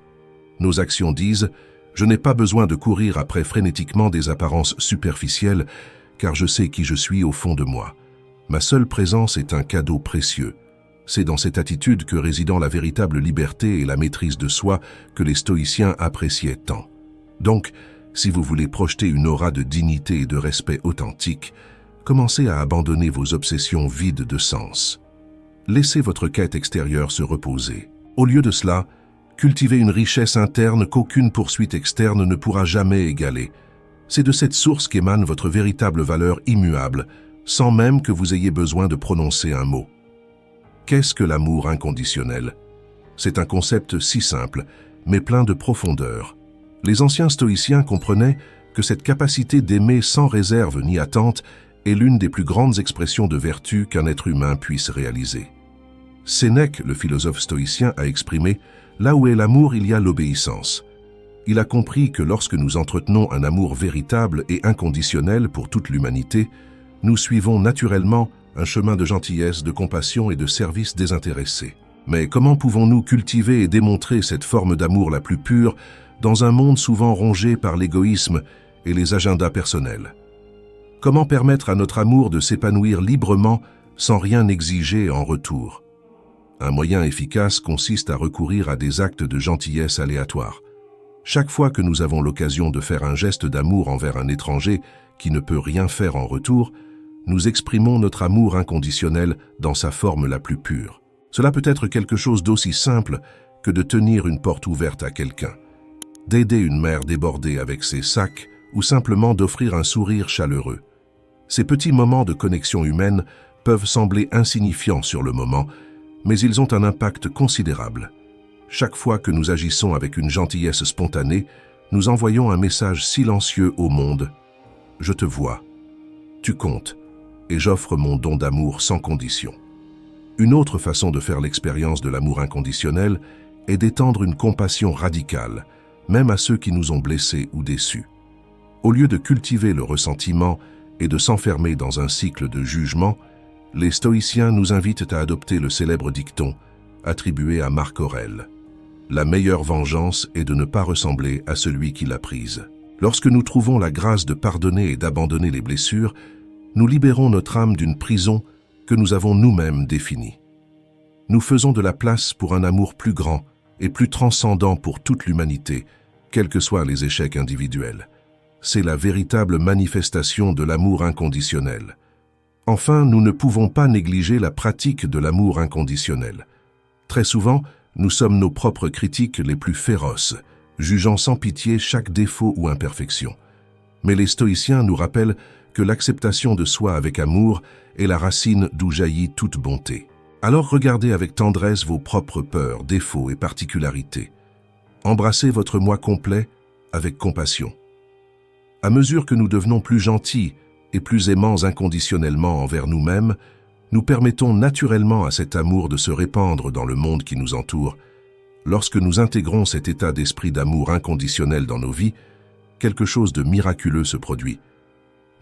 Nos actions disent « Je n'ai pas besoin de courir après frénétiquement des apparences superficielles, car je sais qui je suis au fond de moi. Ma seule présence est un cadeau précieux. » C'est dans cette attitude que résident la véritable liberté et la maîtrise de soi que les stoïciens appréciaient tant. Donc, si vous voulez projeter une aura de dignité et de respect authentique, commencez à abandonner vos obsessions vides de sens. Laissez votre quête extérieure se reposer. Au lieu de cela, cultivez une richesse interne qu'aucune poursuite externe ne pourra jamais égaler. C'est de cette source qu'émane votre véritable valeur immuable, sans même que vous ayez besoin de prononcer un mot. Qu'est-ce que l'amour inconditionnel? C'est un concept si simple, mais plein de profondeur. Les anciens stoïciens comprenaient que cette capacité d'aimer sans réserve ni attente est l'une des plus grandes expressions de vertu qu'un être humain puisse réaliser. Sénèque, le philosophe stoïcien, a exprimé « Là où est l'amour, il y a l'obéissance ». Il a compris que lorsque nous entretenons un amour véritable et inconditionnel pour toute l'humanité, nous suivons naturellement un chemin de gentillesse, de compassion et de service désintéressé. Mais comment pouvons-nous cultiver et démontrer cette forme d'amour la plus pure dans un monde souvent rongé par l'égoïsme et les agendas personnels? Comment permettre à notre amour de s'épanouir librement sans rien exiger en retour? Un moyen efficace consiste à recourir à des actes de gentillesse aléatoires. Chaque fois que nous avons l'occasion de faire un geste d'amour envers un étranger qui ne peut rien faire en retour, nous exprimons notre amour inconditionnel dans sa forme la plus pure. Cela peut être quelque chose d'aussi simple que de tenir une porte ouverte à quelqu'un, d'aider une mère débordée avec ses sacs ou simplement d'offrir un sourire chaleureux. Ces petits moments de connexion humaine peuvent sembler insignifiants sur le moment, mais ils ont un impact considérable. Chaque fois que nous agissons avec une gentillesse spontanée, nous envoyons un message silencieux au monde. Je te vois, tu comptes, et j'offre mon don d'amour sans condition. Une autre façon de faire l'expérience de l'amour inconditionnel est d'étendre une compassion radicale, même à ceux qui nous ont blessés ou déçus. Au lieu de cultiver le ressentiment et de s'enfermer dans un cycle de jugement, les stoïciens nous invitent à adopter le célèbre dicton attribué à Marc Aurèle. La meilleure vengeance est de ne pas ressembler à celui qui l'a prise. Lorsque nous trouvons la grâce de pardonner et d'abandonner les blessures, nous libérons notre âme d'une prison que nous avons nous-mêmes définie. Nous faisons de la place pour un amour plus grand et plus transcendant pour toute l'humanité, quels que soient les échecs individuels. C'est la véritable manifestation de l'amour inconditionnel. Enfin, nous ne pouvons pas négliger la pratique de l'amour inconditionnel. Très souvent, nous sommes nos propres critiques les plus féroces, jugeant sans pitié chaque défaut ou imperfection. Mais les stoïciens nous rappellent que l'acceptation de soi avec amour est la racine d'où jaillit toute bonté. Alors regardez avec tendresse vos propres peurs, défauts et particularités. Embrassez votre moi complet avec compassion. À mesure que nous devenons plus gentils et plus aimants inconditionnellement envers nous-mêmes, nous permettons naturellement à cet amour de se répandre dans le monde qui nous entoure. Lorsque nous intégrons cet état d'esprit d'amour inconditionnel dans nos vies, quelque chose de miraculeux se produit.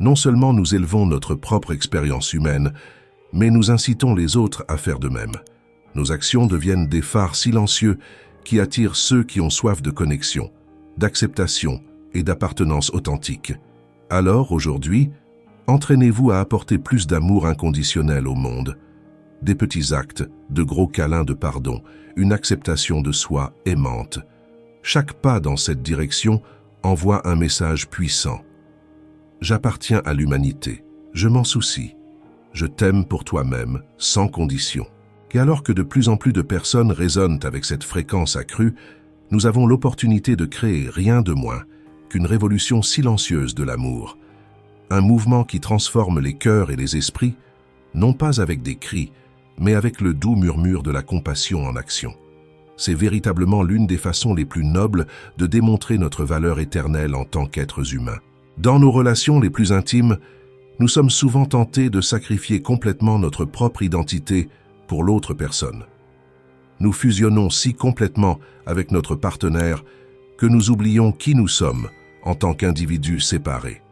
Non seulement nous élevons notre propre expérience humaine, mais nous incitons les autres à faire de même. Nos actions deviennent des phares silencieux qui attirent ceux qui ont soif de connexion, d'acceptation et d'appartenance authentique. Alors, aujourd'hui, entraînez-vous à apporter plus d'amour inconditionnel au monde. Des petits actes, de gros câlins de pardon, une acceptation de soi aimante. Chaque pas dans cette direction envoie un message puissant. J'appartiens à l'humanité, je m'en soucie, je t'aime pour toi-même, sans condition. Et alors que de plus en plus de personnes résonnent avec cette fréquence accrue, Nous avons l'opportunité de créer rien de moins qu'une révolution silencieuse de l'amour, un mouvement qui transforme les cœurs et les esprits, non pas avec des cris, mais avec le doux murmure de la compassion en action. C'est véritablement l'une des façons les plus nobles de démontrer notre valeur éternelle en tant qu'êtres humains. Dans nos relations les plus intimes, nous sommes souvent tentés de sacrifier complètement notre propre identité pour l'autre personne. Nous fusionnons si complètement avec notre partenaire que nous oublions qui nous sommes en tant qu'individus séparés.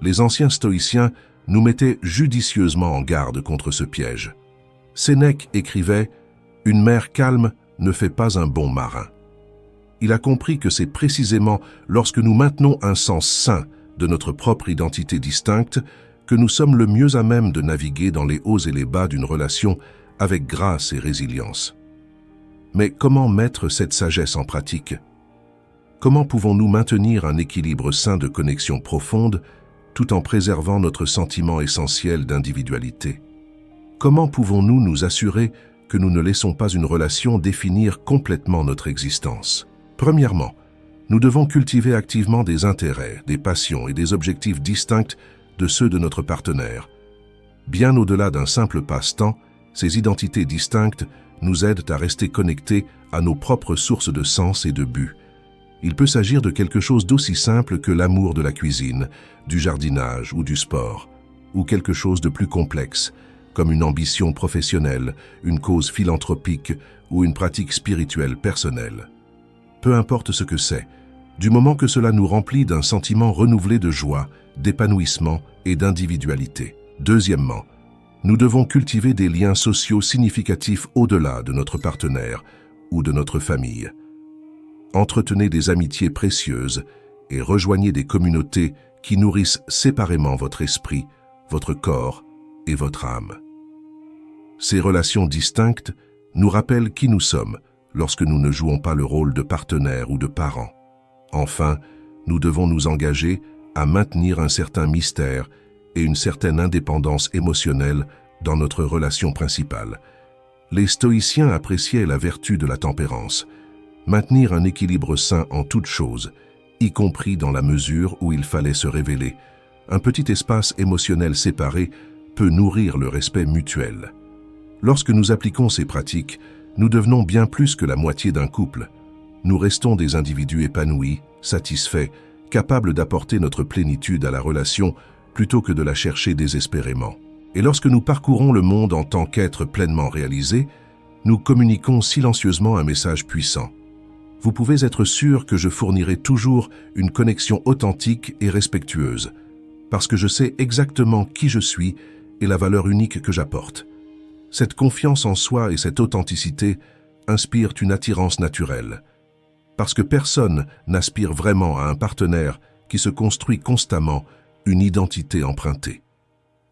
Les anciens stoïciens nous mettaient judicieusement en garde contre ce piège. Sénèque écrivait « Une mer calme ne fait pas un bon marin ». Il a compris que c'est précisément lorsque nous maintenons un sens sain de notre propre identité distincte que nous sommes le mieux à même de naviguer dans les hauts et les bas d'une relation avec grâce et résilience. Mais comment mettre cette sagesse en pratique? Comment pouvons-nous maintenir un équilibre sain de connexion profonde tout en préservant notre sentiment essentiel d'individualité? Comment pouvons-nous nous assurer que nous ne laissons pas une relation définir complètement notre existence? Premièrement, nous devons cultiver activement des intérêts, des passions et des objectifs distincts de ceux de notre partenaire. Bien au-delà d'un simple passe-temps, ces identités distinctes nous aident à rester connectés à nos propres sources de sens et de but. Il peut s'agir de quelque chose d'aussi simple que l'amour de la cuisine, du jardinage ou du sport, ou quelque chose de plus complexe, comme une ambition professionnelle, une cause philanthropique ou une pratique spirituelle personnelle. Peu importe ce que c'est, du moment que cela nous remplit d'un sentiment renouvelé de joie, d'épanouissement et d'individualité. Deuxièmement, nous devons cultiver des liens sociaux significatifs au-delà de notre partenaire ou de notre famille. Entretenez des amitiés précieuses et rejoignez des communautés qui nourrissent séparément votre esprit, votre corps et votre âme. Ces relations distinctes nous rappellent qui nous sommes lorsque nous ne jouons pas le rôle de partenaire ou de parent. Enfin, nous devons nous engager à maintenir un certain mystère et une certaine indépendance émotionnelle dans notre relation principale. Les stoïciens appréciaient la vertu de la tempérance, maintenir un équilibre sain en toutes choses, y compris dans la mesure où il fallait se révéler. Un petit espace émotionnel séparé peut nourrir le respect mutuel. Lorsque nous appliquons ces pratiques, nous devenons bien plus que la moitié d'un couple. Nous restons des individus épanouis, satisfaits, capables d'apporter notre plénitude à la relation plutôt que de la chercher désespérément. Et lorsque nous parcourons le monde en tant qu'êtres pleinement réalisés, nous communiquons silencieusement un message puissant. Vous pouvez être sûr que je fournirai toujours une connexion authentique et respectueuse, parce que je sais exactement qui je suis et la valeur unique que j'apporte. Cette confiance en soi et cette authenticité inspirent une attirance naturelle, parce que personne n'aspire vraiment à un partenaire qui se construit constamment une identité empruntée.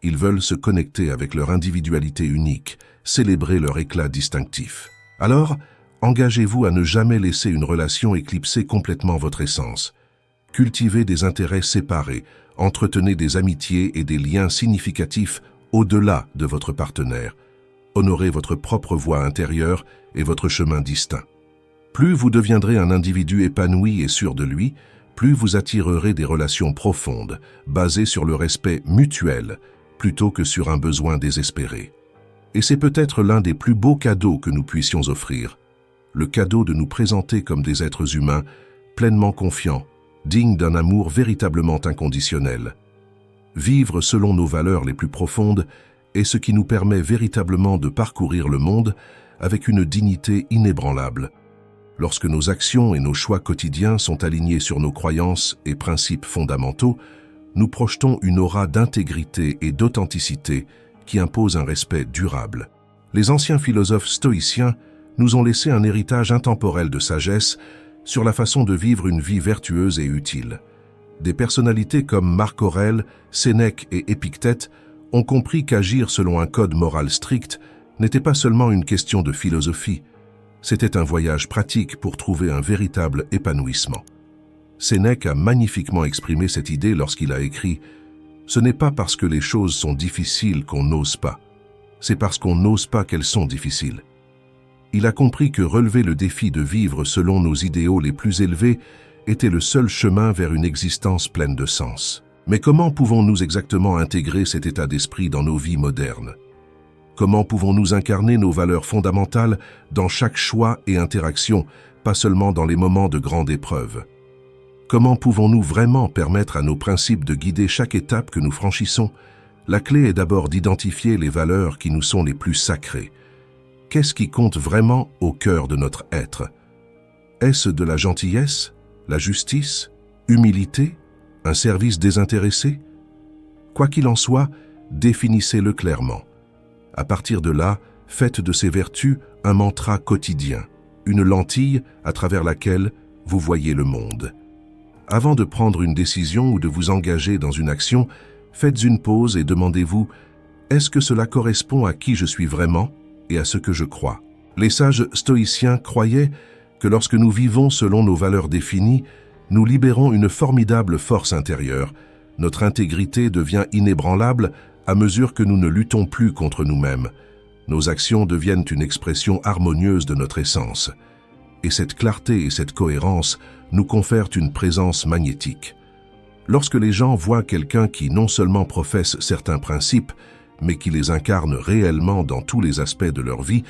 Ils veulent se connecter avec leur individualité unique, célébrer leur éclat distinctif. Alors, engagez-vous à ne jamais laisser une relation éclipser complètement votre essence. Cultivez des intérêts séparés, entretenez des amitiés et des liens significatifs au-delà de votre partenaire. Honorez votre propre voie intérieure et votre chemin distinct. Plus vous deviendrez un individu épanoui et sûr de lui, plus vous attirerez des relations profondes, basées sur le respect mutuel, plutôt que sur un besoin désespéré. Et c'est peut-être l'un des plus beaux cadeaux que nous puissions offrir, le cadeau de nous présenter comme des êtres humains, pleinement confiants, dignes d'un amour véritablement inconditionnel. Vivre selon nos valeurs les plus profondes est ce qui nous permet véritablement de parcourir le monde avec une dignité inébranlable. Lorsque nos actions et nos choix quotidiens sont alignés sur nos croyances et principes fondamentaux, nous projetons une aura d'intégrité et d'authenticité qui impose un respect durable. Les anciens philosophes stoïciens nous ont laissé un héritage intemporel de sagesse sur la façon de vivre une vie vertueuse et utile. Des personnalités comme Marc Aurèle, Sénèque et Épictète ont compris qu'agir selon un code moral strict n'était pas seulement une question de philosophie, c'était un voyage pratique pour trouver un véritable épanouissement. Sénèque a magnifiquement exprimé cette idée lorsqu'il a écrit « Ce n'est pas parce que les choses sont difficiles qu'on n'ose pas, c'est parce qu'on n'ose pas qu'elles sont difficiles ». Il a compris que relever le défi de vivre selon nos idéaux les plus élevés était le seul chemin vers une existence pleine de sens. Mais comment pouvons-nous exactement intégrer cet état d'esprit dans nos vies modernes? Comment pouvons-nous incarner nos valeurs fondamentales dans chaque choix et interaction, pas seulement dans les moments de grande épreuve? Comment pouvons-nous vraiment permettre à nos principes de guider chaque étape que nous franchissons? La clé est d'abord d'identifier les valeurs qui nous sont les plus sacrées. Qu'est-ce qui compte vraiment au cœur de notre être? Est-ce de la gentillesse, la justice, humilité, un service désintéressé? Quoi qu'il en soit, définissez-le clairement. À partir de là, faites de ces vertus un mantra quotidien, une lentille à travers laquelle vous voyez le monde. Avant de prendre une décision ou de vous engager dans une action, faites une pause et demandez-vous « Est-ce que cela correspond à qui je suis vraiment et à ce que je crois ?» Les sages stoïciens croyaient que lorsque nous vivons selon nos valeurs définies, nous libérons une formidable force intérieure. Notre intégrité devient inébranlable à mesure que nous ne luttons plus contre nous-mêmes. Nos actions deviennent une expression harmonieuse de notre essence. Et cette clarté et cette cohérence nous confèrent une présence magnétique. Lorsque les gens voient quelqu'un qui non seulement professe certains principes, mais qui les incarne réellement dans tous les aspects de leur vie,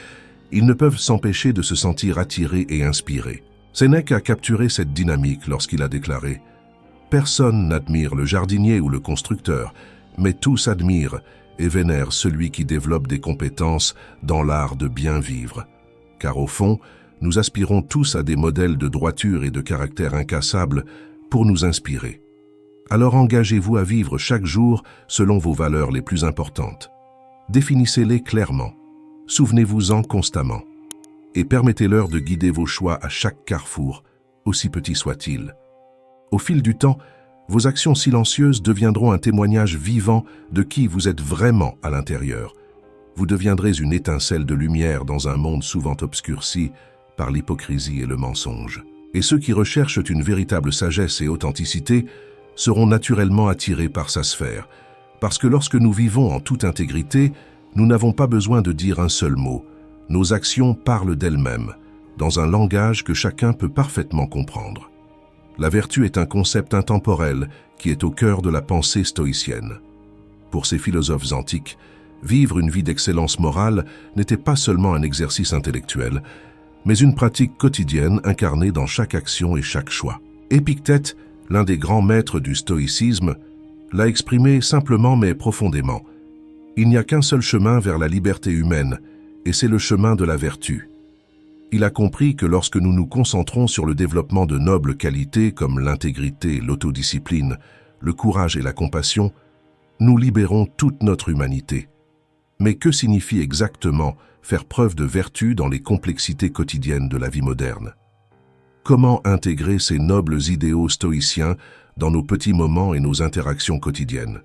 ils ne peuvent s'empêcher de se sentir attirés et inspirés. Sénèque a capturé cette dynamique lorsqu'il a déclaré « Personne n'admire le jardinier ou le constructeur, mais tous admirent et vénèrent celui qui développe des compétences dans l'art de bien vivre. Car au fond, nous aspirons tous à des modèles de droiture et de caractère incassable pour nous inspirer. Alors engagez-vous à vivre chaque jour selon vos valeurs les plus importantes. Définissez-les clairement, souvenez-vous-en constamment, et permettez-leur de guider vos choix à chaque carrefour, aussi petit soit-il. Au fil du temps, vos actions silencieuses deviendront un témoignage vivant de qui vous êtes vraiment à l'intérieur. Vous deviendrez une étincelle de lumière dans un monde souvent obscurci par l'hypocrisie et le mensonge. Et ceux qui recherchent une véritable sagesse et authenticité seront naturellement attirés par sa sphère. Parce que lorsque nous vivons en toute intégrité, nous n'avons pas besoin de dire un seul mot. Nos actions parlent d'elles-mêmes, dans un langage que chacun peut parfaitement comprendre. La vertu est un concept intemporel qui est au cœur de la pensée stoïcienne. Pour ces philosophes antiques, vivre une vie d'excellence morale n'était pas seulement un exercice intellectuel, mais une pratique quotidienne incarnée dans chaque action et chaque choix. Épictète, l'un des grands maîtres du stoïcisme, l'a exprimé simplement mais profondément. Il n'y a qu'un seul chemin vers la liberté humaine, et c'est le chemin de la vertu. Il a compris que lorsque nous nous concentrons sur le développement de nobles qualités comme l'intégrité, l'autodiscipline, le courage et la compassion, nous libérons toute notre humanité. Mais que signifie exactement faire preuve de vertu dans les complexités quotidiennes de la vie moderne? Comment intégrer ces nobles idéaux stoïciens dans nos petits moments et nos interactions quotidiennes?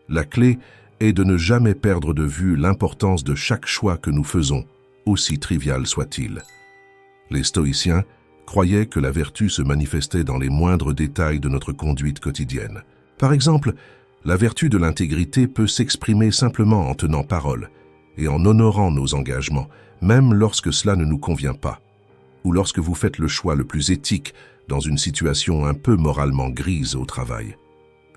La clé est de ne jamais perdre de vue l'importance de chaque choix que nous faisons, aussi trivial soit-il. Les stoïciens croyaient que la vertu se manifestait dans les moindres détails de notre conduite quotidienne. Par exemple, la vertu de l'intégrité peut s'exprimer simplement en tenant parole et en honorant nos engagements, même lorsque cela ne nous convient pas, ou lorsque vous faites le choix le plus éthique dans une situation un peu moralement grise au travail.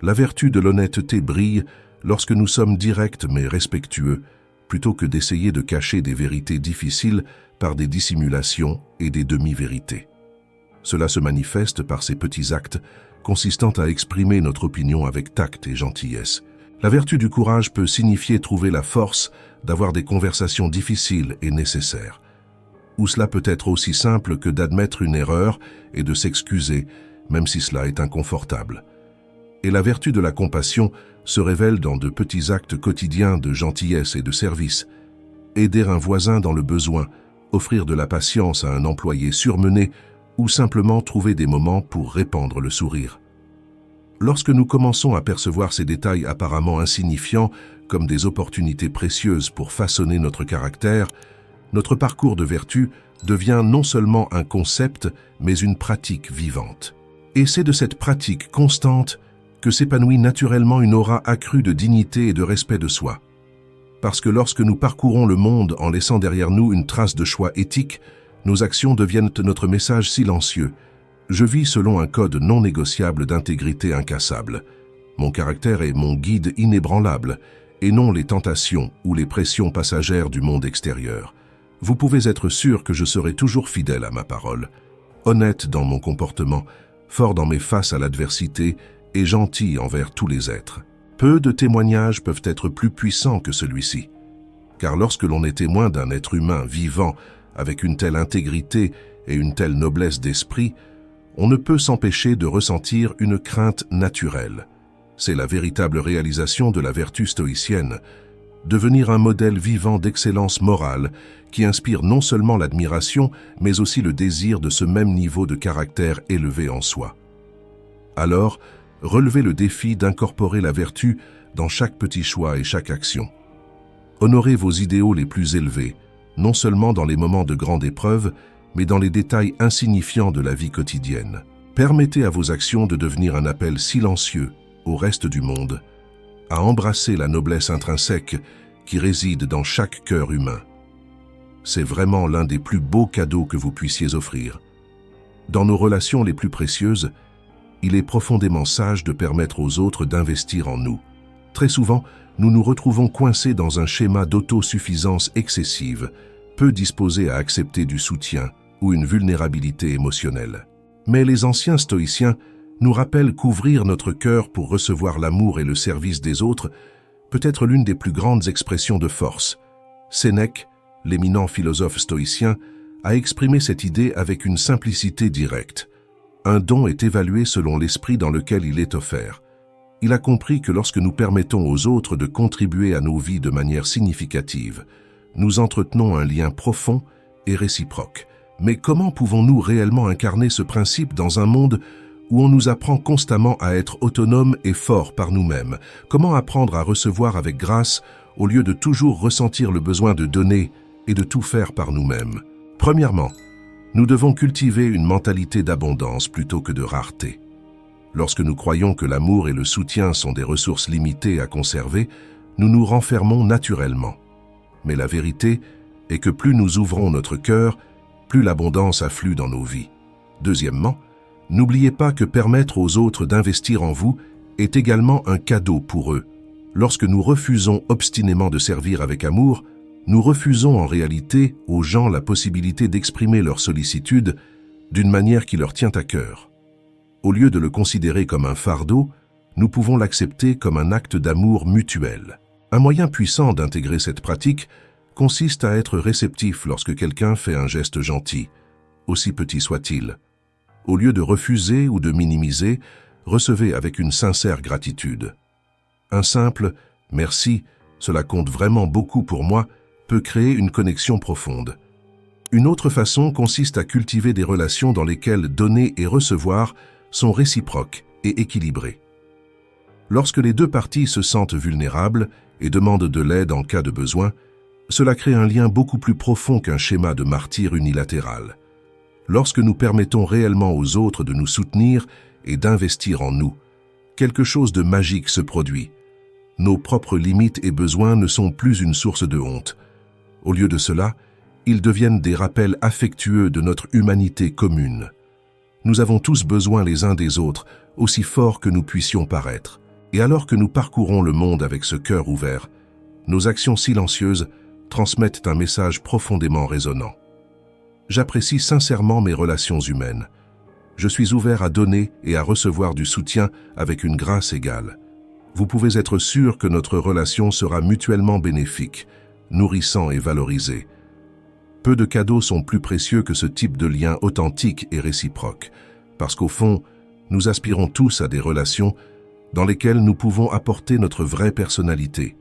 La vertu de l'honnêteté brille lorsque nous sommes directs mais respectueux, plutôt que d'essayer de cacher des vérités difficiles par des dissimulations et des demi-vérités. Cela se manifeste par ces petits actes consistant à exprimer notre opinion avec tact et gentillesse. La vertu du courage peut signifier trouver la force d'avoir des conversations difficiles et nécessaires. Ou cela peut être aussi simple que d'admettre une erreur et de s'excuser, même si cela est inconfortable. Et la vertu de la compassion se révèle dans de petits actes quotidiens de gentillesse et de service. Aider un voisin dans le besoin, offrir de la patience à un employé surmené ou simplement trouver des moments pour répandre le sourire. Lorsque nous commençons à percevoir ces détails apparemment insignifiants comme des opportunités précieuses pour façonner notre caractère, notre parcours de vertu devient non seulement un concept, mais une pratique vivante. Et c'est de cette pratique constante que s'épanouit naturellement une aura accrue de dignité et de respect de soi. parce que lorsque nous parcourons le monde en laissant derrière nous une trace de choix éthique, nos actions deviennent notre message silencieux. Je vis selon un code non négociable d'intégrité incassable. Mon caractère est mon guide inébranlable, et non les tentations ou les pressions passagères du monde extérieur. Vous pouvez être sûr que je serai toujours fidèle à ma parole, honnête dans mon comportement, fort dans mes faces à l'adversité et gentil envers tous les êtres. Peu de témoignages peuvent être plus puissants que celui-ci, car lorsque l'on est témoin d'un être humain vivant avec une telle intégrité et une telle noblesse d'esprit, on ne peut s'empêcher de ressentir une crainte naturelle. C'est la véritable réalisation de la vertu stoïcienne, devenir un modèle vivant d'excellence morale qui inspire non seulement l'admiration, mais aussi le désir de ce même niveau de caractère élevé en soi. Alors, relevez le défi d'incorporer la vertu dans chaque petit choix et chaque action. Honorez vos idéaux les plus élevés, non seulement dans les moments de grande épreuve, mais dans les détails insignifiants de la vie quotidienne. Permettez à vos actions de devenir un appel silencieux au reste du monde, à embrasser la noblesse intrinsèque qui réside dans chaque cœur humain. C'est vraiment l'un des plus beaux cadeaux que vous puissiez offrir. Dans nos relations les plus précieuses, il est profondément sage de permettre aux autres d'investir en nous. Très souvent, nous nous retrouvons coincés dans un schéma d'autosuffisance excessive, peu disposés à accepter du soutien ou une vulnérabilité émotionnelle. Mais les anciens stoïciens nous rappellent qu'ouvrir notre cœur pour recevoir l'amour et le service des autres peut être l'une des plus grandes expressions de force. Sénèque, l'éminent philosophe stoïcien, a exprimé cette idée avec une simplicité directe. Un don est évalué selon l'esprit dans lequel il est offert. Il a compris que lorsque nous permettons aux autres de contribuer à nos vies de manière significative, nous entretenons un lien profond et réciproque. Mais comment pouvons-nous réellement incarner ce principe dans un monde où on nous apprend constamment à être autonomes et forts par nous-mêmes? Comment apprendre à recevoir avec grâce au lieu de toujours ressentir le besoin de donner et de tout faire par nous-mêmes? Premièrement, nous devons cultiver une mentalité d'abondance plutôt que de rareté. Lorsque nous croyons que l'amour et le soutien sont des ressources limitées à conserver, nous nous renfermons naturellement. Mais la vérité est que plus nous ouvrons notre cœur, plus l'abondance afflue dans nos vies. Deuxièmement, n'oubliez pas que permettre aux autres d'investir en vous est également un cadeau pour eux. Lorsque nous refusons obstinément de servir avec amour, nous refusons en réalité aux gens la possibilité d'exprimer leur sollicitude d'une manière qui leur tient à cœur. Au lieu de le considérer comme un fardeau, nous pouvons l'accepter comme un acte d'amour mutuel. Un moyen puissant d'intégrer cette pratique consiste à être réceptif lorsque quelqu'un fait un geste gentil, aussi petit soit-il. Au lieu de refuser ou de minimiser, recevez avec une sincère gratitude. Un simple « merci, cela compte vraiment beaucoup pour moi » peut créer une connexion profonde. Une autre façon consiste à cultiver des relations dans lesquelles donner et recevoir sont réciproques et équilibrées. Lorsque les deux parties se sentent vulnérables et demandent de l'aide en cas de besoin, cela crée un lien beaucoup plus profond qu'un schéma de martyr unilatéral. Lorsque nous permettons réellement aux autres de nous soutenir et d'investir en nous, quelque chose de magique se produit. Nos propres limites et besoins ne sont plus une source de honte. Au lieu de cela, ils deviennent des rappels affectueux de notre humanité commune. Nous avons tous besoin les uns des autres, aussi forts que nous puissions paraître. Et alors que nous parcourons le monde avec ce cœur ouvert, nos actions silencieuses transmettent un message profondément résonnant. J'apprécie sincèrement mes relations humaines. Je suis ouvert à donner et à recevoir du soutien avec une grâce égale. Vous pouvez être sûr que notre relation sera mutuellement bénéfique, nourrissant et valorisé. Peu de cadeaux sont plus précieux que ce type de lien authentique et réciproque, parce qu'au fond, nous aspirons tous à des relations dans lesquelles nous pouvons apporter notre vraie personnalité,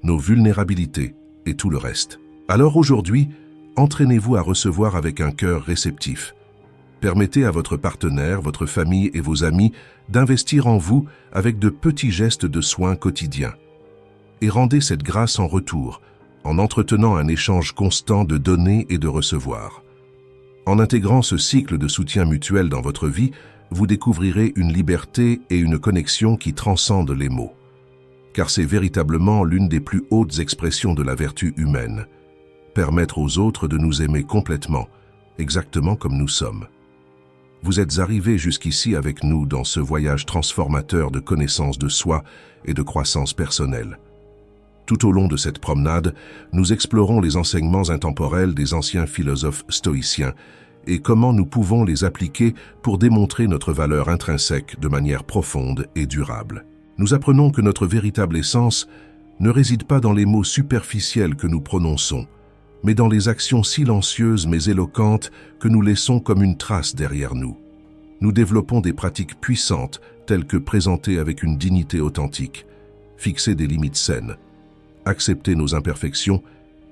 nos vulnérabilités et tout le reste. Alors aujourd'hui, entraînez-vous à recevoir avec un cœur réceptif. Permettez à votre partenaire, votre famille et vos amis d'investir en vous avec de petits gestes de soins quotidiens. Et rendez cette grâce en retour, en entretenant un échange constant de donner et de recevoir. En intégrant ce cycle de soutien mutuel dans votre vie, vous découvrirez une liberté et une connexion qui transcendent les mots. car c'est véritablement l'une des plus hautes expressions de la vertu humaine. Permettre aux autres de nous aimer complètement, exactement comme nous sommes. Vous êtes arrivés jusqu'ici avec nous dans ce voyage transformateur de connaissance de soi et de croissance personnelle. Tout au long de cette promenade, nous explorons les enseignements intemporels des anciens philosophes stoïciens et comment nous pouvons les appliquer pour démontrer notre valeur intrinsèque de manière profonde et durable. Nous apprenons que notre véritable essence ne réside pas dans les mots superficiels que nous prononçons, mais dans les actions silencieuses mais éloquentes que nous laissons comme une trace derrière nous. Nous développons des pratiques puissantes telles que présenter avec une dignité authentique, fixer des limites saines, accepter nos imperfections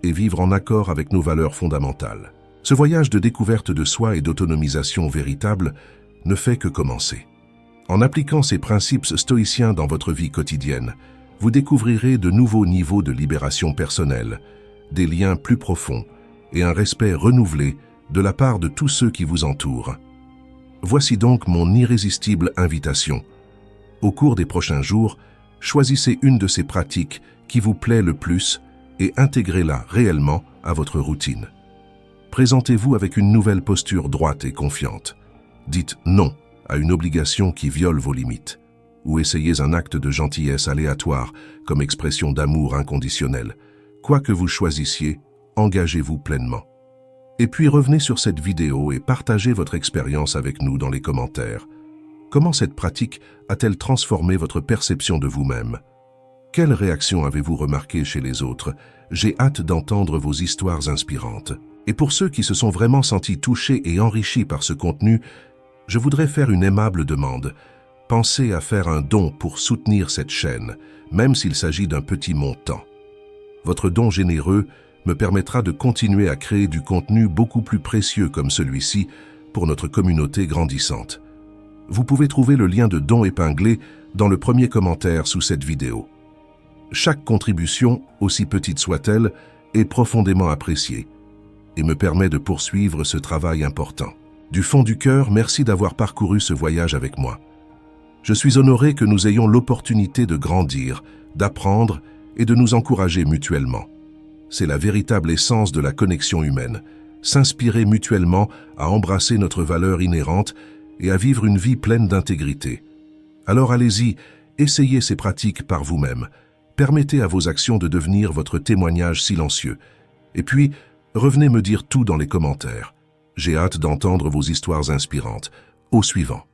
et vivre en accord avec nos valeurs fondamentales. Ce voyage de découverte de soi et d'autonomisation véritable ne fait que commencer. En appliquant ces principes stoïciens dans votre vie quotidienne, vous découvrirez de nouveaux niveaux de libération personnelle, des liens plus profonds et un respect renouvelé de la part de tous ceux qui vous entourent. Voici donc mon irrésistible invitation. Au cours des prochains jours, choisissez une de ces pratiques qui vous plaît le plus et intégrez-la réellement à votre routine. Présentez-vous avec une nouvelle posture droite et confiante. Dites non à une obligation qui viole vos limites, ou essayez un acte de gentillesse aléatoire comme expression d'amour inconditionnel. Quoi que vous choisissiez, engagez-vous pleinement. Et puis revenez sur cette vidéo et partagez votre expérience avec nous dans les commentaires. Comment cette pratique a-t-elle transformé votre perception de vous-même? Quelles réactions avez-vous remarquées chez les autres? J'ai hâte d'entendre vos histoires inspirantes. Et pour ceux qui se sont vraiment sentis touchés et enrichis par ce contenu, je voudrais faire une aimable demande. Pensez à faire un don pour soutenir cette chaîne, même s'il s'agit d'un petit montant. Votre don généreux me permettra de continuer à créer du contenu beaucoup plus précieux comme celui-ci pour notre communauté grandissante. Vous pouvez trouver le lien de don épinglé dans le premier commentaire sous cette vidéo. Chaque contribution, aussi petite soit-elle, est profondément appréciée et me permet de poursuivre ce travail important. Du fond du cœur, merci d'avoir parcouru ce voyage avec moi. Je suis honoré que nous ayons l'opportunité de grandir, d'apprendre et de nous encourager mutuellement. C'est la véritable essence de la connexion humaine, s'inspirer mutuellement à embrasser notre valeur inhérente et à vivre une vie pleine d'intégrité. Alors allez-y, essayez ces pratiques par vous-même. Permettez à vos actions de devenir votre témoignage silencieux. Et puis, revenez me dire tout dans les commentaires. J'ai hâte d'entendre vos histoires inspirantes. Au suivant.